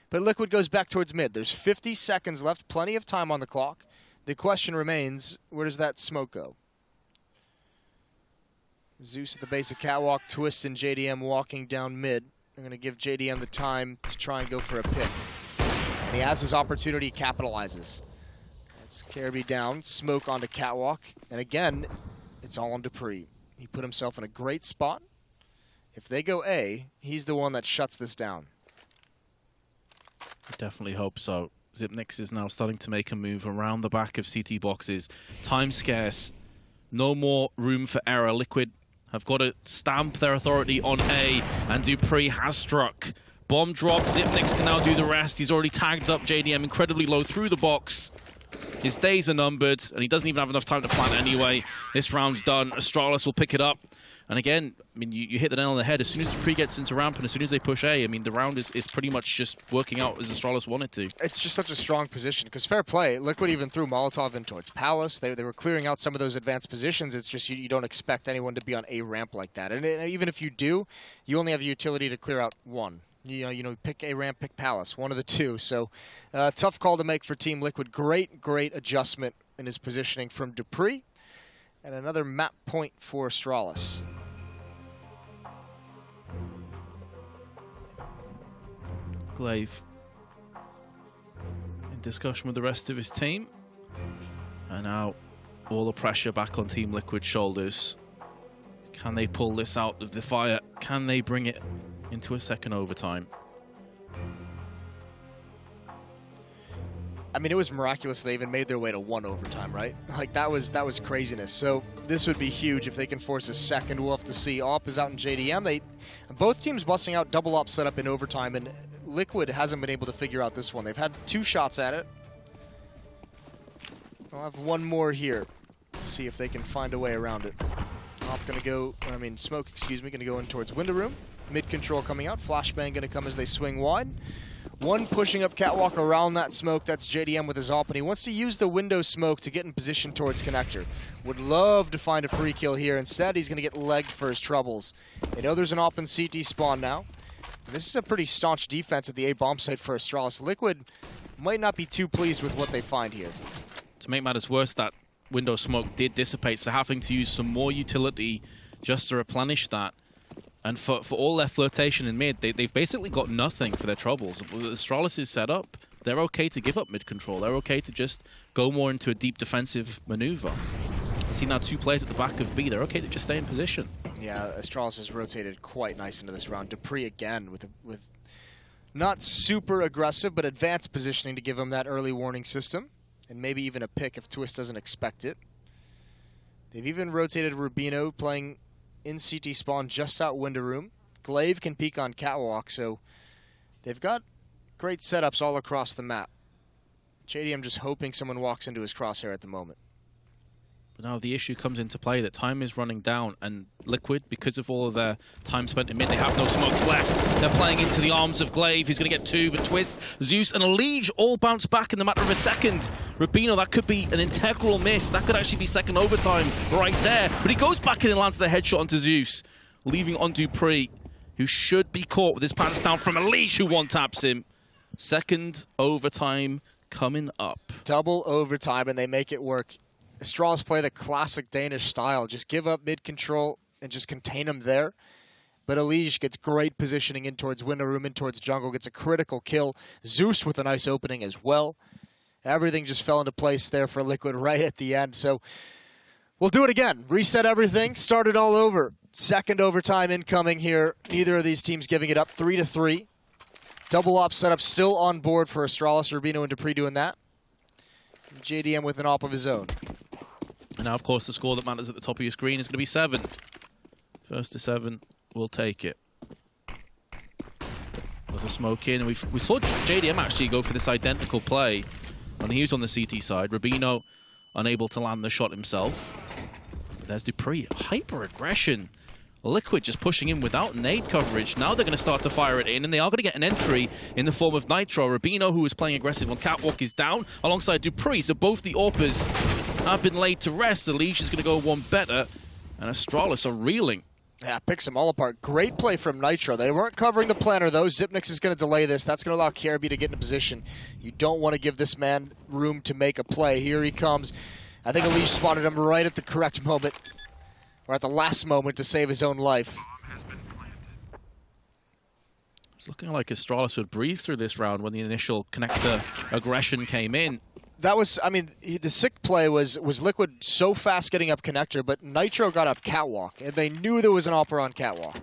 But Liquid goes back towards mid. There's 50 seconds left. Plenty of time on the clock. The question remains, where does that smoke go? Zeus at the base of Catwalk. Twist and JDM walking down mid. They're going to give JDM the time to try and go for a pick. And he has his opportunity, capitalizes. It's Kirby down, smoke onto Catwalk, and again, it's all on Dupree. He put himself in a great spot. If they go A, he's the one that shuts this down. I definitely hope so. Zipnix is now starting to make a move around the back of CT boxes. Time scarce. No more room for error. Liquid have got to stamp their authority on A, and Dupree has struck. Bomb drop, Zipnix can now do the rest. He's already tagged up JDM incredibly low through the box. His days are numbered, and he doesn't even have enough time to plant anyway. This round's done. Astralis will pick it up. And again, I mean, you hit the nail on the head. As soon as Dupree gets into ramp and as soon as they push A, I mean, the round is pretty much just working out as Astralis wanted to. It's just such a strong position, because fair play, Liquid even threw Molotov in towards Palace. They were clearing out some of those advanced positions. It's just you don't expect anyone to be on A ramp like that. And even if you do, you only have the utility to clear out one. You know, pick A ramp, pick Palace, one of the two. So, tough call to make for Team Liquid. Great adjustment in his positioning from Dupree. And another map point for Astralis. Glaive in discussion with the rest of his team. And now all the pressure back on Team Liquid's shoulders. Can they pull this out of the fire? Can they bring it into a second overtime? I mean, it was miraculous they even made their way to 1 overtime, right? Like, that was craziness. So this would be huge if they can force a second. We'll have to see. Op is out in JDM. Both teams busting out double op setup in overtime, and Liquid hasn't been able to figure out this one. They've had 2 shots at it. I'll have one more here. See if they can find a way around it. Op gonna go, Smoke, excuse me, gonna go in towards window room. Mid control coming out. Flashbang gonna come as they swing wide. One pushing up Catwalk around that smoke. That's JDM with his op, and he wants to use the window smoke to get in position towards connector. Would love to find a free kill here. Instead, he's gonna get legged for his troubles. They know there's an op in CT spawn now. And this is a pretty staunch defense at the A bomb site for Astralis. Liquid might not be too pleased with what they find here. To make matters worse, that window smoke did dissipate, so having to use some more utility just to replenish that. And for all their flirtation in mid, they've basically got nothing for their troubles. With Astralis' setup, they're okay to give up mid control. They're okay to just go more into a deep defensive maneuver. You see now 2 players at the back of B. They're okay to just stay in position. Yeah, Astralis has rotated quite nice into this round. Dupree again with not super aggressive, but advanced positioning to give him that early warning system. And maybe even a pick if Twist doesn't expect it. They've even rotated Rubino, playing in CT spawn just out window room. Glaive can peek on catwalk, so they've got great setups all across the map. JDM just hoping someone walks into his crosshair at the moment. But now the issue comes into play that time is running down, and Liquid, because of all of their time spent in mid, they have no smokes left. They're playing into the arms of Glaive, who's going to get two, but Twist, Zeus, and Liege all bounce back in the matter of a second. Rubino, that could be an integral miss. That could actually be second overtime right there. But he goes back in and lands the headshot onto Zeus, leaving on Dupree, who should be caught with his pants down from a Liege, who one-taps him. Second overtime coming up. Double overtime, and they make it work. Astralis play the classic Danish style. Just give up mid-control and just contain them there. But Elige gets great positioning in towards window room, in towards jungle, gets a critical kill. Zeus with a nice opening as well. Everything just fell into place there for Liquid right at the end. So we'll do it again. Reset everything, start it all over. Second overtime incoming here. Neither of these teams giving it up, 3-3. Double op setup still on board for Astralis. Rubino and Dupree doing that. JDM with an op of his own. And now, of course, the score that matters at the top of your screen is going to be 7. First to 7, we'll take it. With a smoke in, and we saw JDM actually go for this identical play when he was on the CT side. Rubino unable to land the shot himself. There's Dupree, hyper-aggression. Liquid just pushing in without nade coverage. Now they're going to start to fire it in, and they are going to get an entry in the form of Nitro. Rubino, who was playing aggressive on Catwalk, is down alongside Dupree. So both the AWPers have been laid to rest. The Leash is going to go one better, and Astralis are reeling. Yeah, picks them all apart. Great play from Nitro. They weren't covering the planter, though. Zipnix is going to delay this. That's going to allow KRB to get in a position. You don't want to give this man room to make a play. Here he comes. I think Elige spotted him right at the correct moment. Or at the last moment to save his own life. It's looking like Astralis would breathe through this round when the initial connector aggression came in. That was, I mean, the sick play was Liquid so fast getting up connector, but Nitro got up catwalk, and they knew there was an opera on catwalk.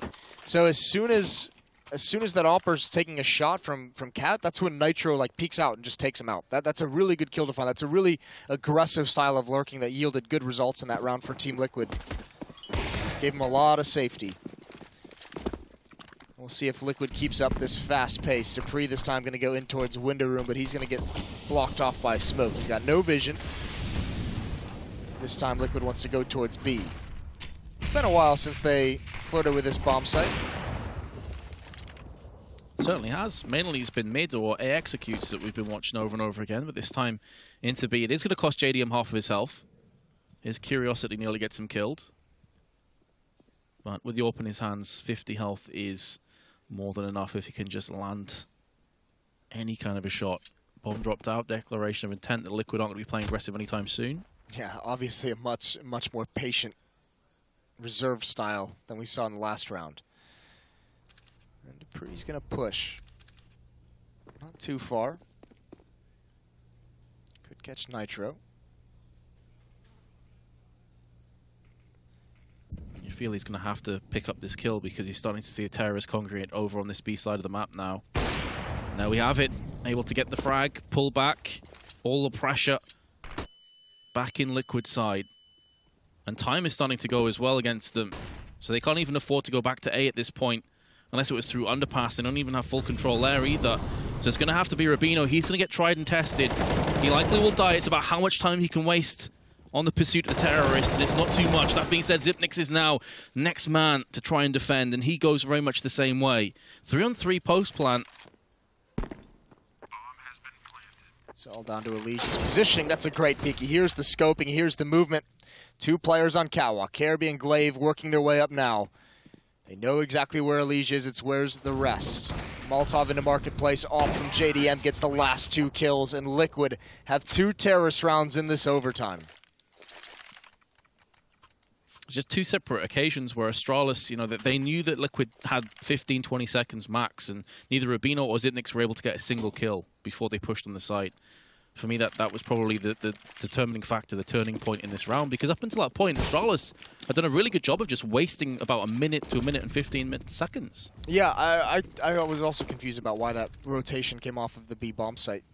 So as soon as that opera's taking a shot from cat, that's when Nitro like peeks out and just takes him out. That's a really good kill to find. That's a really aggressive style of lurking that yielded good results in that round for Team Liquid. Gave him a lot of safety. We'll see if Liquid keeps up this fast pace. Dupree this time going to go in towards window room, but he's going to get blocked off by smoke. He's got no vision. This time Liquid wants to go towards B. It's been a while since they flirted with this bomb site. Certainly has. Mainly it's been mid or A executes that we've been watching over and over again, but this time into B. It is going to cost JDM half of his health. His curiosity nearly gets him killed. But with the AWP in his hands, 50 health is more than enough if he can just land any kind of a shot. Bomb dropped out, declaration of intent that Liquid aren't going to be playing aggressive anytime soon. Yeah, obviously a much more patient, reserved style than we saw in the last round. And Dupree's going to push. Not too far. Could catch Nitro. You feel he's going to have to pick up this kill because he's starting to see a terrorist congregate over on this B side of the map now. And there we have it. Able to get the frag, pull back, all the pressure back in Liquid side. And time is starting to go as well against them. So they can't even afford to go back to A at this point. Unless it was through underpass. They don't even have full control there either. So it's going to have to be Rubino. He's going to get tried and tested. He likely will die. It's about how much time he can waste on the pursuit of the terrorists, and it's not too much. That being said, Zipnix is now next man to try and defend, and he goes very much the same way. 3-on-3 post plant. It's all down to Elige's positioning. That's a great peek. He hears the scoping, he hears the movement. 2 players on catwalk. KRB and Glaive working their way up now. They know exactly where Elige is. It's where's the rest. Molotov into Marketplace, off from JDM, gets the last 2 kills, and Liquid have 2 terrorist rounds in this overtime. Just 2 separate occasions where Astralis, you know, that they knew that Liquid had 15-20 seconds max, and neither Rubino or Zipnix were able to get a single kill before they pushed on the site. For me, that was probably the determining factor, the turning point in this round, because up until that point, Astralis had done a really good job of just wasting about a minute to a minute and 15 seconds. Yeah, I was also confused about why that rotation came off of the B bomb site.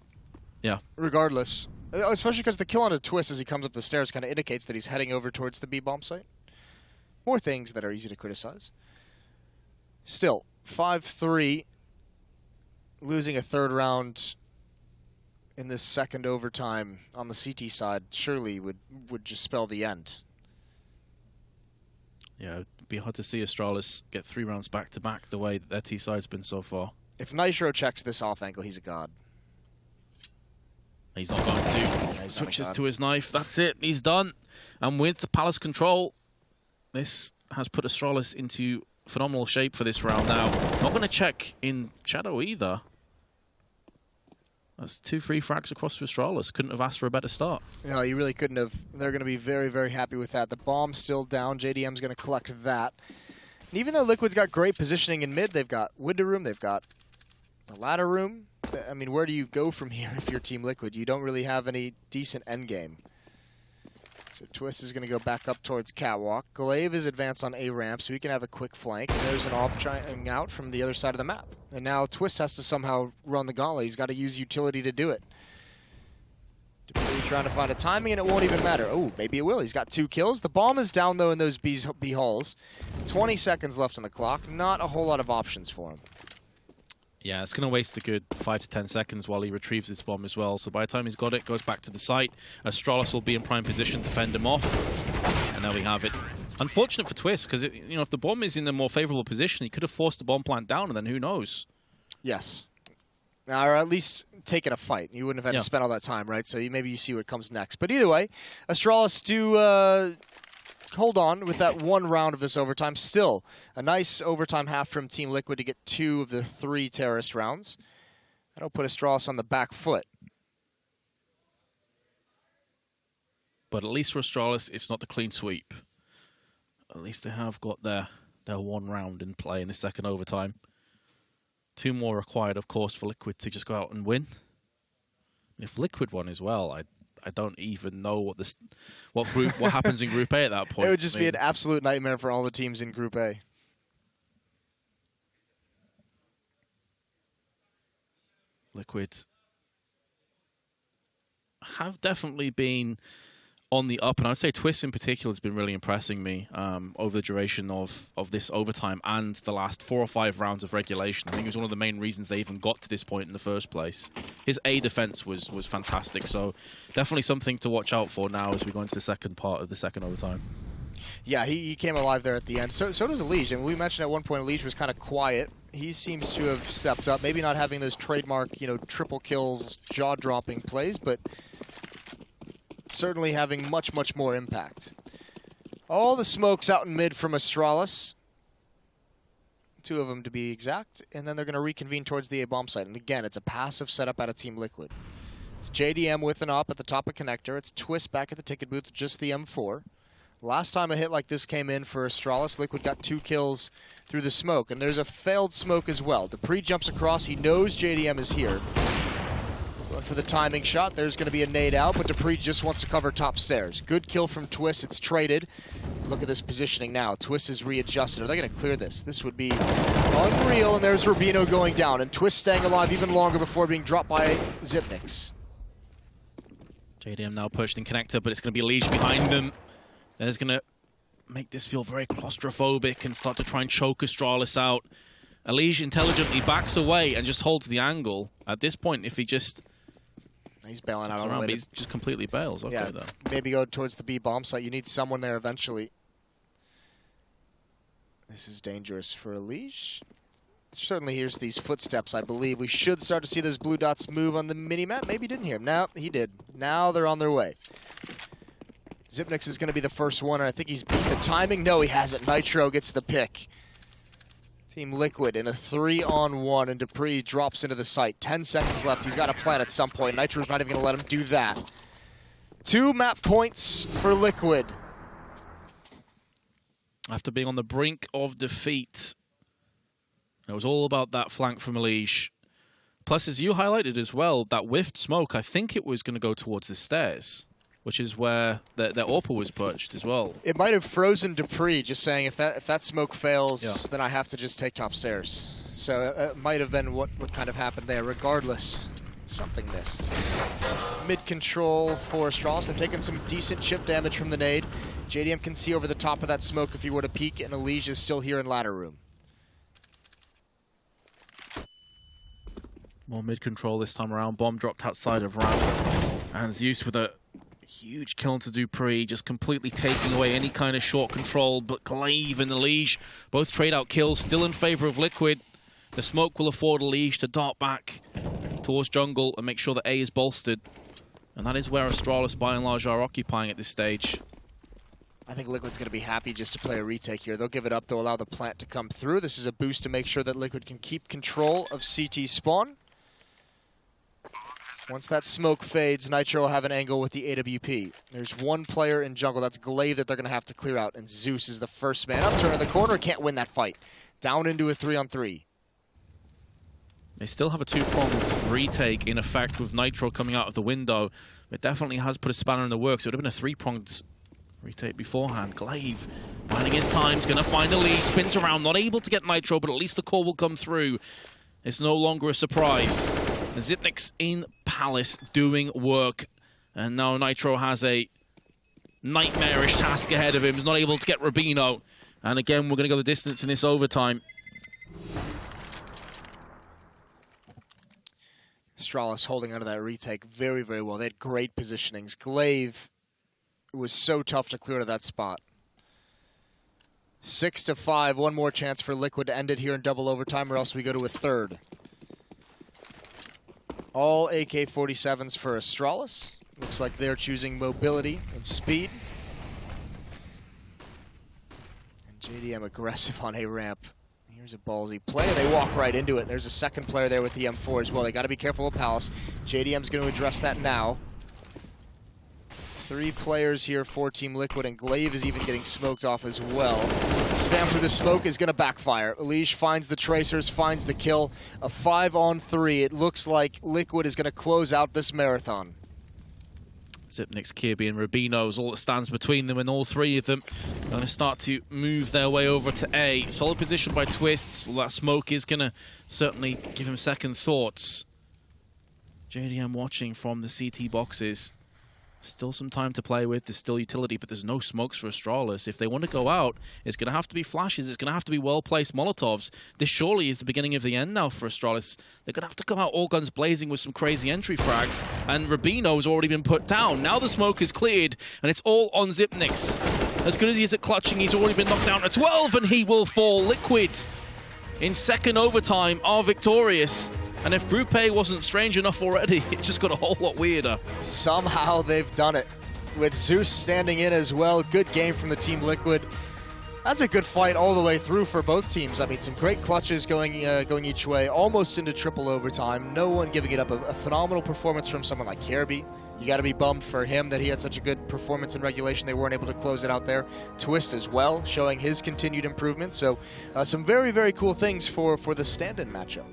Yeah. Regardless, especially because the kill on a twist as he comes up the stairs kind of indicates that he's heading over towards the B bomb site. more things that are easy to criticize. Still, 5-3, losing a third round in this second overtime on the CT side surely would just spell the end. Yeah, it'd be hard to see Astralis get 3 rounds back-to-back the way that their T-side's been so far. If Nitro checks this off angle, he's a god. He's not going to. Switches to his knife. That's it. He's done. And with the Palace control, this has put Astralis into phenomenal shape for this round now. Not going to check in Shadow either. That's 2 free frags across to Astralis. Couldn't have asked for a better start. No, you really couldn't have. They're going to be very, very happy with that. The bomb's still down. JDM's going to collect that. And even though Liquid's got great positioning in mid, they've got window room, they've got a ladder room. I mean, where do you go from here if you're Team Liquid? You don't really have any decent endgame. So Twist is going to go back up towards Catwalk. Glaive is advanced on A ramp, so he can have a quick flank. And there's an AWP trying out from the other side of the map. And now Twist has to somehow run the gauntlet. He's got to use utility to do it. Dupree trying to find a timing, and it won't even matter. Oh, maybe it will. He's got 2 kills. The bomb is down, though, in those B halls. 20 seconds left on the clock. Not a whole lot of options for him. Yeah, it's going to waste a good 5 to 10 seconds while he retrieves this bomb as well. So by the time he's got it, goes back to the site. Astralis will be in prime position to fend him off. And there we have it. Unfortunate for Twist, because if the bomb is in a more favorable position, he could have forced the bomb plant down, and then who knows? Yes. Or at least taken a fight. You wouldn't have had to spend all that time, right? So maybe you see what comes next. But either way, Astralis do hold on with that 1 round of this overtime. Still, a nice overtime half from Team Liquid to get 2 of the 3 terrorist rounds. That'll put Astralis on the back foot. But at least for Astralis, it's not the clean sweep. At least they have got their 1 round in play in the second overtime. 2 more required, of course, for Liquid to just go out and win. And if Liquid won as well, I don't even know what happens in Group A at that point. It would just be an absolute nightmare for all the teams in Group A. Liquid have definitely been on the up, and I'd say Twist in particular has been really impressing me over the duration of this overtime and the last 4 or 5 rounds of regulation. I think it was one of the main reasons they even got to this point in the first place. His A defense was fantastic, so definitely something to watch out for now as we go into the second part of the second overtime. Yeah, he came alive there at the end. So does Elige. And we mentioned at one point Elige was kind of quiet. He seems to have stepped up. Maybe not having those trademark, triple kills, jaw-dropping plays, but certainly having much, much more impact. All the smokes out in mid from Astralis. 2 of them to be exact. And then they're going to reconvene towards the A-bomb site. And again, it's a passive setup out of Team Liquid. It's JDM with an op at the top of connector. It's Twist back at the ticket booth with just the M4. Last time a hit like this came in for Astralis, Liquid got 2 kills through the smoke. And there's a failed smoke as well. Dupree jumps across. He knows JDM is here. Going for the timing shot. There's going to be a nade out, but Dupree just wants to cover top stairs. Good kill from Twist. It's traded. Look at this positioning now. Twist is readjusted. Are they going to clear this? This would be unreal, and there's Rubino going down. And Twist staying alive even longer before being dropped by Zipnix. JDM now pushed in connector, but it's going to be Elige behind them. There's going to make this feel very claustrophobic and start to try and choke Astralis out. Elige intelligently backs away and just holds the angle. At this point, if he just... He's bailing out on the way. He just completely bails. Okay, yeah, though. Maybe go towards the B bomb site. You need someone there eventually. This is dangerous for Elige. Certainly hears these footsteps, I believe. We should start to see those blue dots move on the mini-map. Maybe he didn't hear him. No, he did. Now they're on their way. Zipnix is going to be the first one, and I think he's beat the timing. No, he hasn't. Nitro gets the pick. Team Liquid in a 3-on-1, and Dupree drops into the site. 10 seconds left. He's got to plant at some point. Nitro's not even going to let him do that. 2 map points for Liquid. After being on the brink of defeat, it was all about that flank from Elige. Plus, as you highlighted as well, that whiffed smoke, I think it was going to go towards the stairs, which is where their AWP was perched as well. It might have frozen Dupree, just saying if that smoke fails, then I have to just take top stairs. So it might have been what kind of happened there. Regardless, something missed. Mid control for Astralis. They've taken some decent chip damage from the nade. JDM can see over the top of that smoke if he were to peek, and Elige is still here in ladder room. More mid-control this time around. Bomb dropped outside of ramp. And Zeus with a huge kill to Dupree, just completely taking away any kind of short control. But Glaive and Elige both trade out kills, still in favor of Liquid. The smoke will afford Elige to dart back towards jungle and make sure that A is bolstered. And that is where Astralis, by and large, are occupying at this stage. I think Liquid's going to be happy just to play a retake here. They'll give it up. They'll allow the plant to come through. This is a boost to make sure that Liquid can keep control of CT spawn. Once that smoke fades, Nitro will have an angle with the AWP. There's one player in jungle, that's Glaive, that they're going to have to clear out. And Zeus is the first man up, turning the corner, can't win that fight. Down into a 3-on-3. They still have a two-pronged retake in effect with Nitro coming out of the window. It definitely has put a spanner in the works. It would have been a three-pronged retake beforehand. Glaive, finding his time, is going to find Elige, spins around, not able to get Nitro, but at least the call will come through. It's no longer a surprise. Zipnik's in Palace doing work. And now Nitro has a nightmarish task ahead of him. He's not able to get Rubino. And again, we're going to go the distance in this overtime. Astralis holding onto that retake very, very well. They had great positionings. Glaive was so tough to clear to that spot. 6-5. One more chance for Liquid to end it here in double overtime, or else we go to a third. All AK-47s for Astralis. Looks like they're choosing mobility and speed. And JDM aggressive on a ramp. Here's a ballsy play. They walk right into it. There's a second player there with the M4 as well. They got to be careful of Palace. JDM's going to address that now. 3 players here for Team Liquid, and Glaive is even getting smoked off as well. Spam through the smoke is going to backfire. Elige finds the tracers, finds the kill. A 5-on-3. It looks like Liquid is going to close out this marathon. Zipnik's, Kirby, and Rubino is all that stands between them, and all 3 of them are going to start to move their way over to A. Solid position by Twists. Well, that smoke is going to certainly give him second thoughts. JDM watching from the CT boxes. Still some time to play with. There's still utility, but there's no smokes for Astralis. If they want to go out, it's going to have to be flashes. It's going to have to be well-placed Molotovs. This surely is the beginning of the end now for Astralis. They're going to have to come out all guns blazing with some crazy entry frags, and Rubino's already been put down. Now the smoke is cleared, and it's all on Zipnik's. As good as he is at clutching, he's already been knocked down to 12, and he will fall. Liquid, in second overtime, are victorious. And if Group A wasn't strange enough already, it just got a whole lot weirder. Somehow they've done it. With Zeus standing in as well. Good game from the Team Liquid. That's a good fight all the way through for both teams. I mean, some great clutches going each way, almost into triple overtime. No one giving it up. A phenomenal performance from someone like Kirby. You got to be bummed for him that he had such a good performance in regulation. They weren't able to close it out there. Twist as well, showing his continued improvement. So some very, very cool things for the stand-in matchup.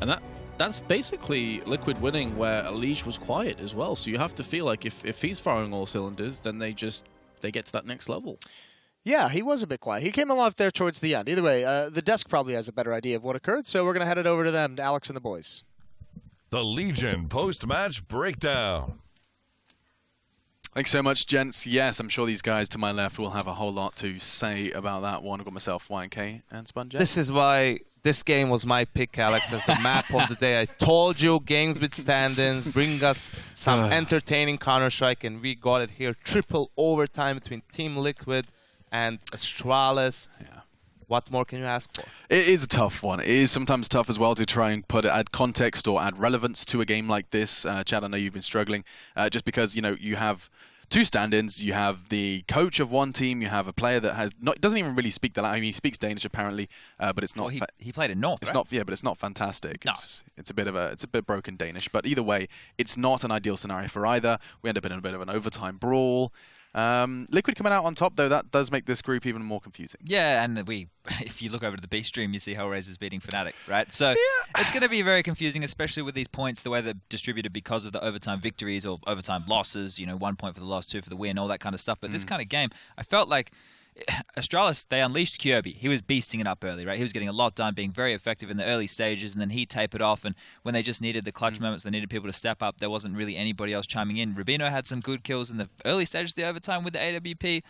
And that's basically Liquid winning, where Elige was quiet as well. So you have to feel like if he's firing all cylinders, then they get to that next level. Yeah, he was a bit quiet. He came alive there towards the end. Either way, the desk probably has a better idea of what occurred, so we're going to head it over to them, to Alex and the boys. The Legion post-match breakdown. Thanks so much, gents. Yes, I'm sure these guys to my left will have a whole lot to say about that one. I've got myself, YNK, and Sponge. This is why this game was my pick, Alex, as the map of the day. I told you, games with stand-ins, bring us some entertaining Counter-Strike, and we got it here. Triple overtime between Team Liquid and Astralis. Yeah. What more can you ask for? It is a tough one. It is sometimes tough as well to try and add context or add relevance to a game like this. Chad, I know you've been struggling just because, you know, you have 2 stand-ins. You have the coach of one team. You have a player that doesn't even really speak the language. I mean, he speaks Danish apparently, but it's not. Well, he played in North. It's right? not. Yeah, but it's not fantastic. No. It's a bit broken Danish. But either way, it's not an ideal scenario for either. We end up in a bit of an overtime brawl. Liquid coming out on top, though, that does make this group even more confusing. Yeah, and if you look over to the B stream, you see Hellraiser is beating Fnatic, right? So it's going to be very confusing, especially with these points, the way they're distributed because of the overtime victories or overtime losses, you know, 1 point for the loss, 2 for the win, all that kind of stuff. But this kind of game, I felt like Astralis, they unleashed Kirby. He was beasting it up early, right? He was getting a lot done, being very effective in the early stages, and then he tapered off. And when they just needed the clutch moments, they needed people to step up, there wasn't really anybody else chiming in. Rubino had some good kills in the early stages of the overtime with the AWP,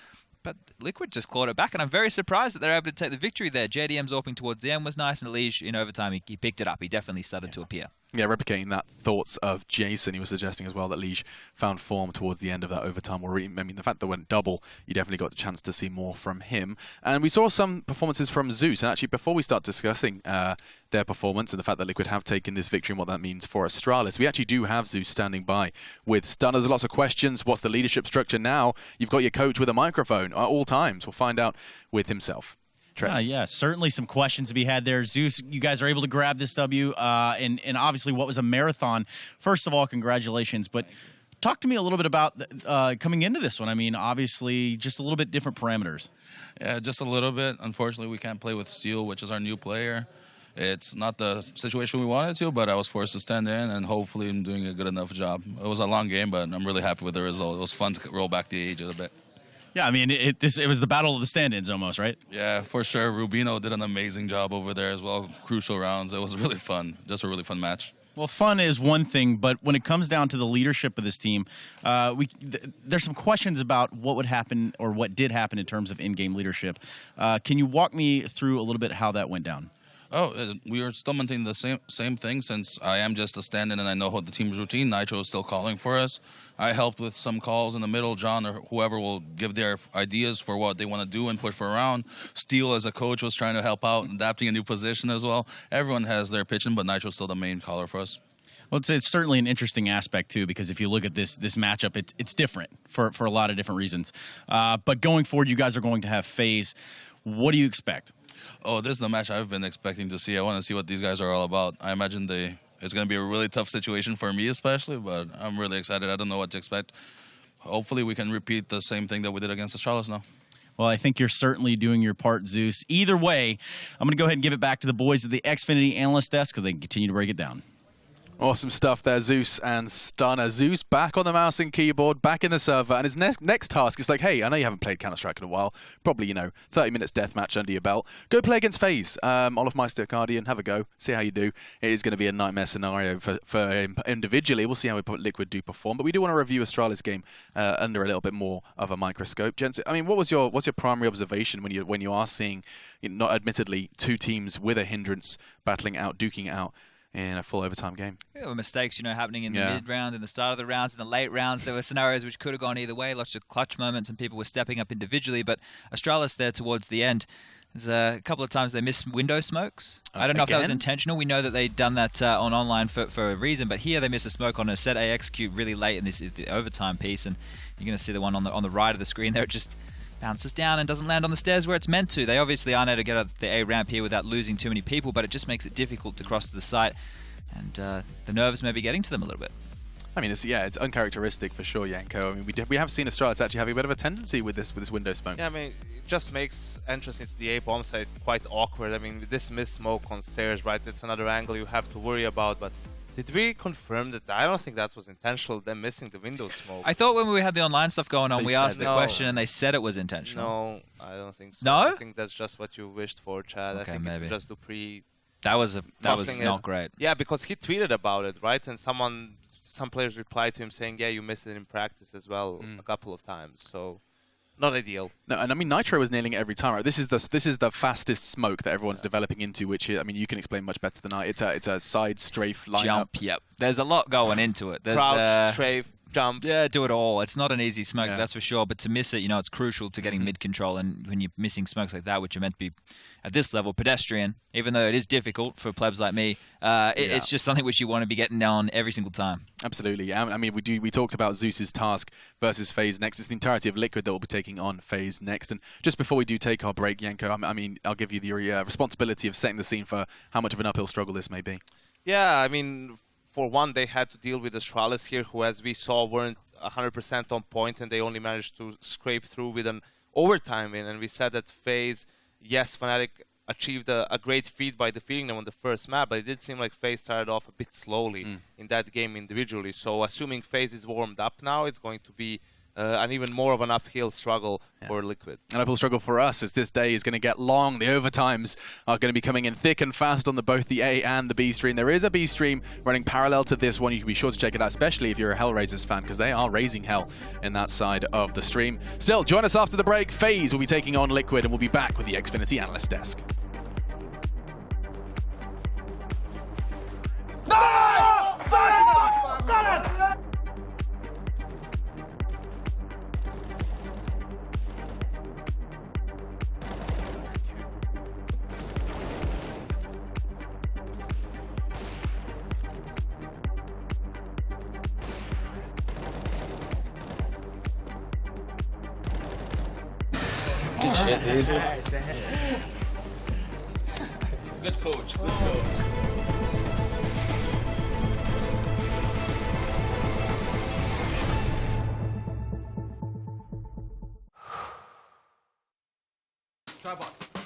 but Liquid just clawed it back, and I'm very surprised that they're able to take the victory there. JDM Zorping towards the end was nice, and Liege in overtime, he picked it up. He definitely started to appear. Yeah, replicating that thoughts of Jason. He was suggesting as well that Liege found form towards the end of that overtime. I mean, the fact that went double, you definitely got the chance to see more from him. And we saw some performances from Zeus. And actually, before we start discussing their performance and the fact that Liquid have taken this victory and what that means for Astralis, we actually do have Zeus standing by with Stunners. Lots of questions. What's the leadership structure now? You've got your coach with a microphone at all times. We'll find out with himself. Yeah, certainly some questions to be had there. Zeus, you guys are able to grab this W, and obviously what was a marathon. First of all, congratulations. But talk to me a little bit about coming into this one. I mean, obviously, just a little bit different parameters. Yeah, just a little bit. Unfortunately, we can't play with Steel, which is our new player. It's not the situation we wanted to, but I was forced to stand in, and hopefully I'm doing a good enough job. It was a long game, but I'm really happy with the result. It was fun to roll back the age a bit. Yeah, I mean, it was the battle of the stand-ins almost, right? Yeah, for sure. Rubino did an amazing job over there as well. Crucial rounds. It was really fun. Just a really fun match. Well, fun is one thing, but when it comes down to the leadership of this team, there's some questions about what would happen or what did happen in terms of in-game leadership. Can you walk me through a little bit how that went down? Oh, we are still maintaining the same thing since I am just a stand-in and I know the team's routine. Nitro is still calling for us. I helped with some calls in the middle. John or whoever will give their ideas for what they want to do and push for a round. Steel as a coach was trying to help out, adapting a new position as well. Everyone has their pitching, but Nitro's still the main caller for us. Well, it's certainly an interesting aspect, too, because if you look at this matchup, it's different for a lot of different reasons. But going forward, you guys are going to have FaZe. What do you expect? Oh, this is the match I've been expecting to see. I want to see what these guys are all about. I imagine it's going to be a really tough situation for me especially, but I'm really excited. I don't know what to expect. Hopefully we can repeat the same thing that we did against Astralis now. Well, I think you're certainly doing your part, Zeus. Either way, I'm going to go ahead and give it back to the boys at the Xfinity Analyst Desk because they can continue to break it down. Awesome stuff there, Zeus and Stunner. Zeus back on the mouse and keyboard, back in the server, and his next task is like, hey, I know you haven't played Counter-Strike in a while, probably, 30 minutes deathmatch under your belt. Go play against FaZe. Olaf Meister, Guardian, have a go, see how you do. It is going to be a nightmare scenario for him individually. We'll see how Liquid do perform, but we do want to review Astralis game under a little bit more of a microscope. Gents, I mean, what's your primary observation when you are seeing, not admittedly, two teams with a hindrance battling out, duking it out in a full overtime game? There were mistakes, happening in the mid-round, in the start of the rounds, in the late rounds. There were scenarios which could have gone either way, lots of clutch moments, and people were stepping up individually. But Astralis there towards the end, there's a couple of times they missed window smokes. I don't know if that was intentional. We know that they'd done that on online for a reason, but here they missed a smoke on a set A execute really late in the overtime piece, and you're going to see the one on the right of the screen there. It just bounces down and doesn't land on the stairs where it's meant to. They obviously aren't able to get up the A ramp here without losing too many people, but it just makes it difficult to cross to the site, and the nerves may be getting to them a little bit. I mean, it's uncharacteristic for sure, Yanko. I mean, we have seen Astralis actually having a bit of a tendency with this window smoke. Yeah, I mean, it just makes entrance into the A bomb site quite awkward. I mean, this missed smoke on stairs, right? It's another angle you have to worry about, but did we confirm that? I don't think that was intentional, them missing the window smoke. I thought when we had the online stuff going on, we asked the question and they said it was intentional. No, I don't think so. No? I think that's just what you wished for, Chad. Okay, I think maybe. it's just Dupree. That was not great. Yeah, because he tweeted about it, right? And some players replied to him saying, yeah, you missed it in practice as well a couple of times. So not ideal. No, and I mean, Nitro was nailing it every time, right? This is the fastest smoke that everyone's developing into, which is, I mean, you can explain much better than I. It's a side strafe lineup. Jump, yep. There's a lot going into it. There's Crouch, strafe, jump. Yeah, do it all. It's not an easy smoke, that's for sure. But to miss it, it's crucial to getting mid control. And when you're missing smokes like that, which are meant to be at this level pedestrian, even though it is difficult for plebs like me, it's just something which you want to be getting down every single time. Absolutely. I mean, we talked about Zeus's task versus FaZe next. It's the entirety of Liquid that will be taking on FaZe next. And just before we do take our break, Yanko, I mean, I'll give you the responsibility of setting the scene for how much of an uphill struggle this may be. Yeah, I mean, for one, they had to deal with Astralis here, who, as we saw, weren't 100% on point, and they only managed to scrape through with an overtime win. And we said that FaZe, yes, Fnatic achieved a great feat by defeating them on the first map, but it did seem like FaZe started off a bit slowly in that game individually. So assuming FaZe is warmed up now, it's going to be and even more of an uphill struggle for Liquid. An uphill struggle for us as this day is going to get long. The overtimes are going to be coming in thick and fast on both the A and the B stream. There is a B stream running parallel to this one. You can be sure to check it out, especially if you're a Hellraisers fan, because they are raising hell in that side of the stream. Still, join us after the break. FaZe will be taking on Liquid, and we'll be back with the Xfinity Analyst Desk. Good shit, dude. Good coach. Good coach. Try box.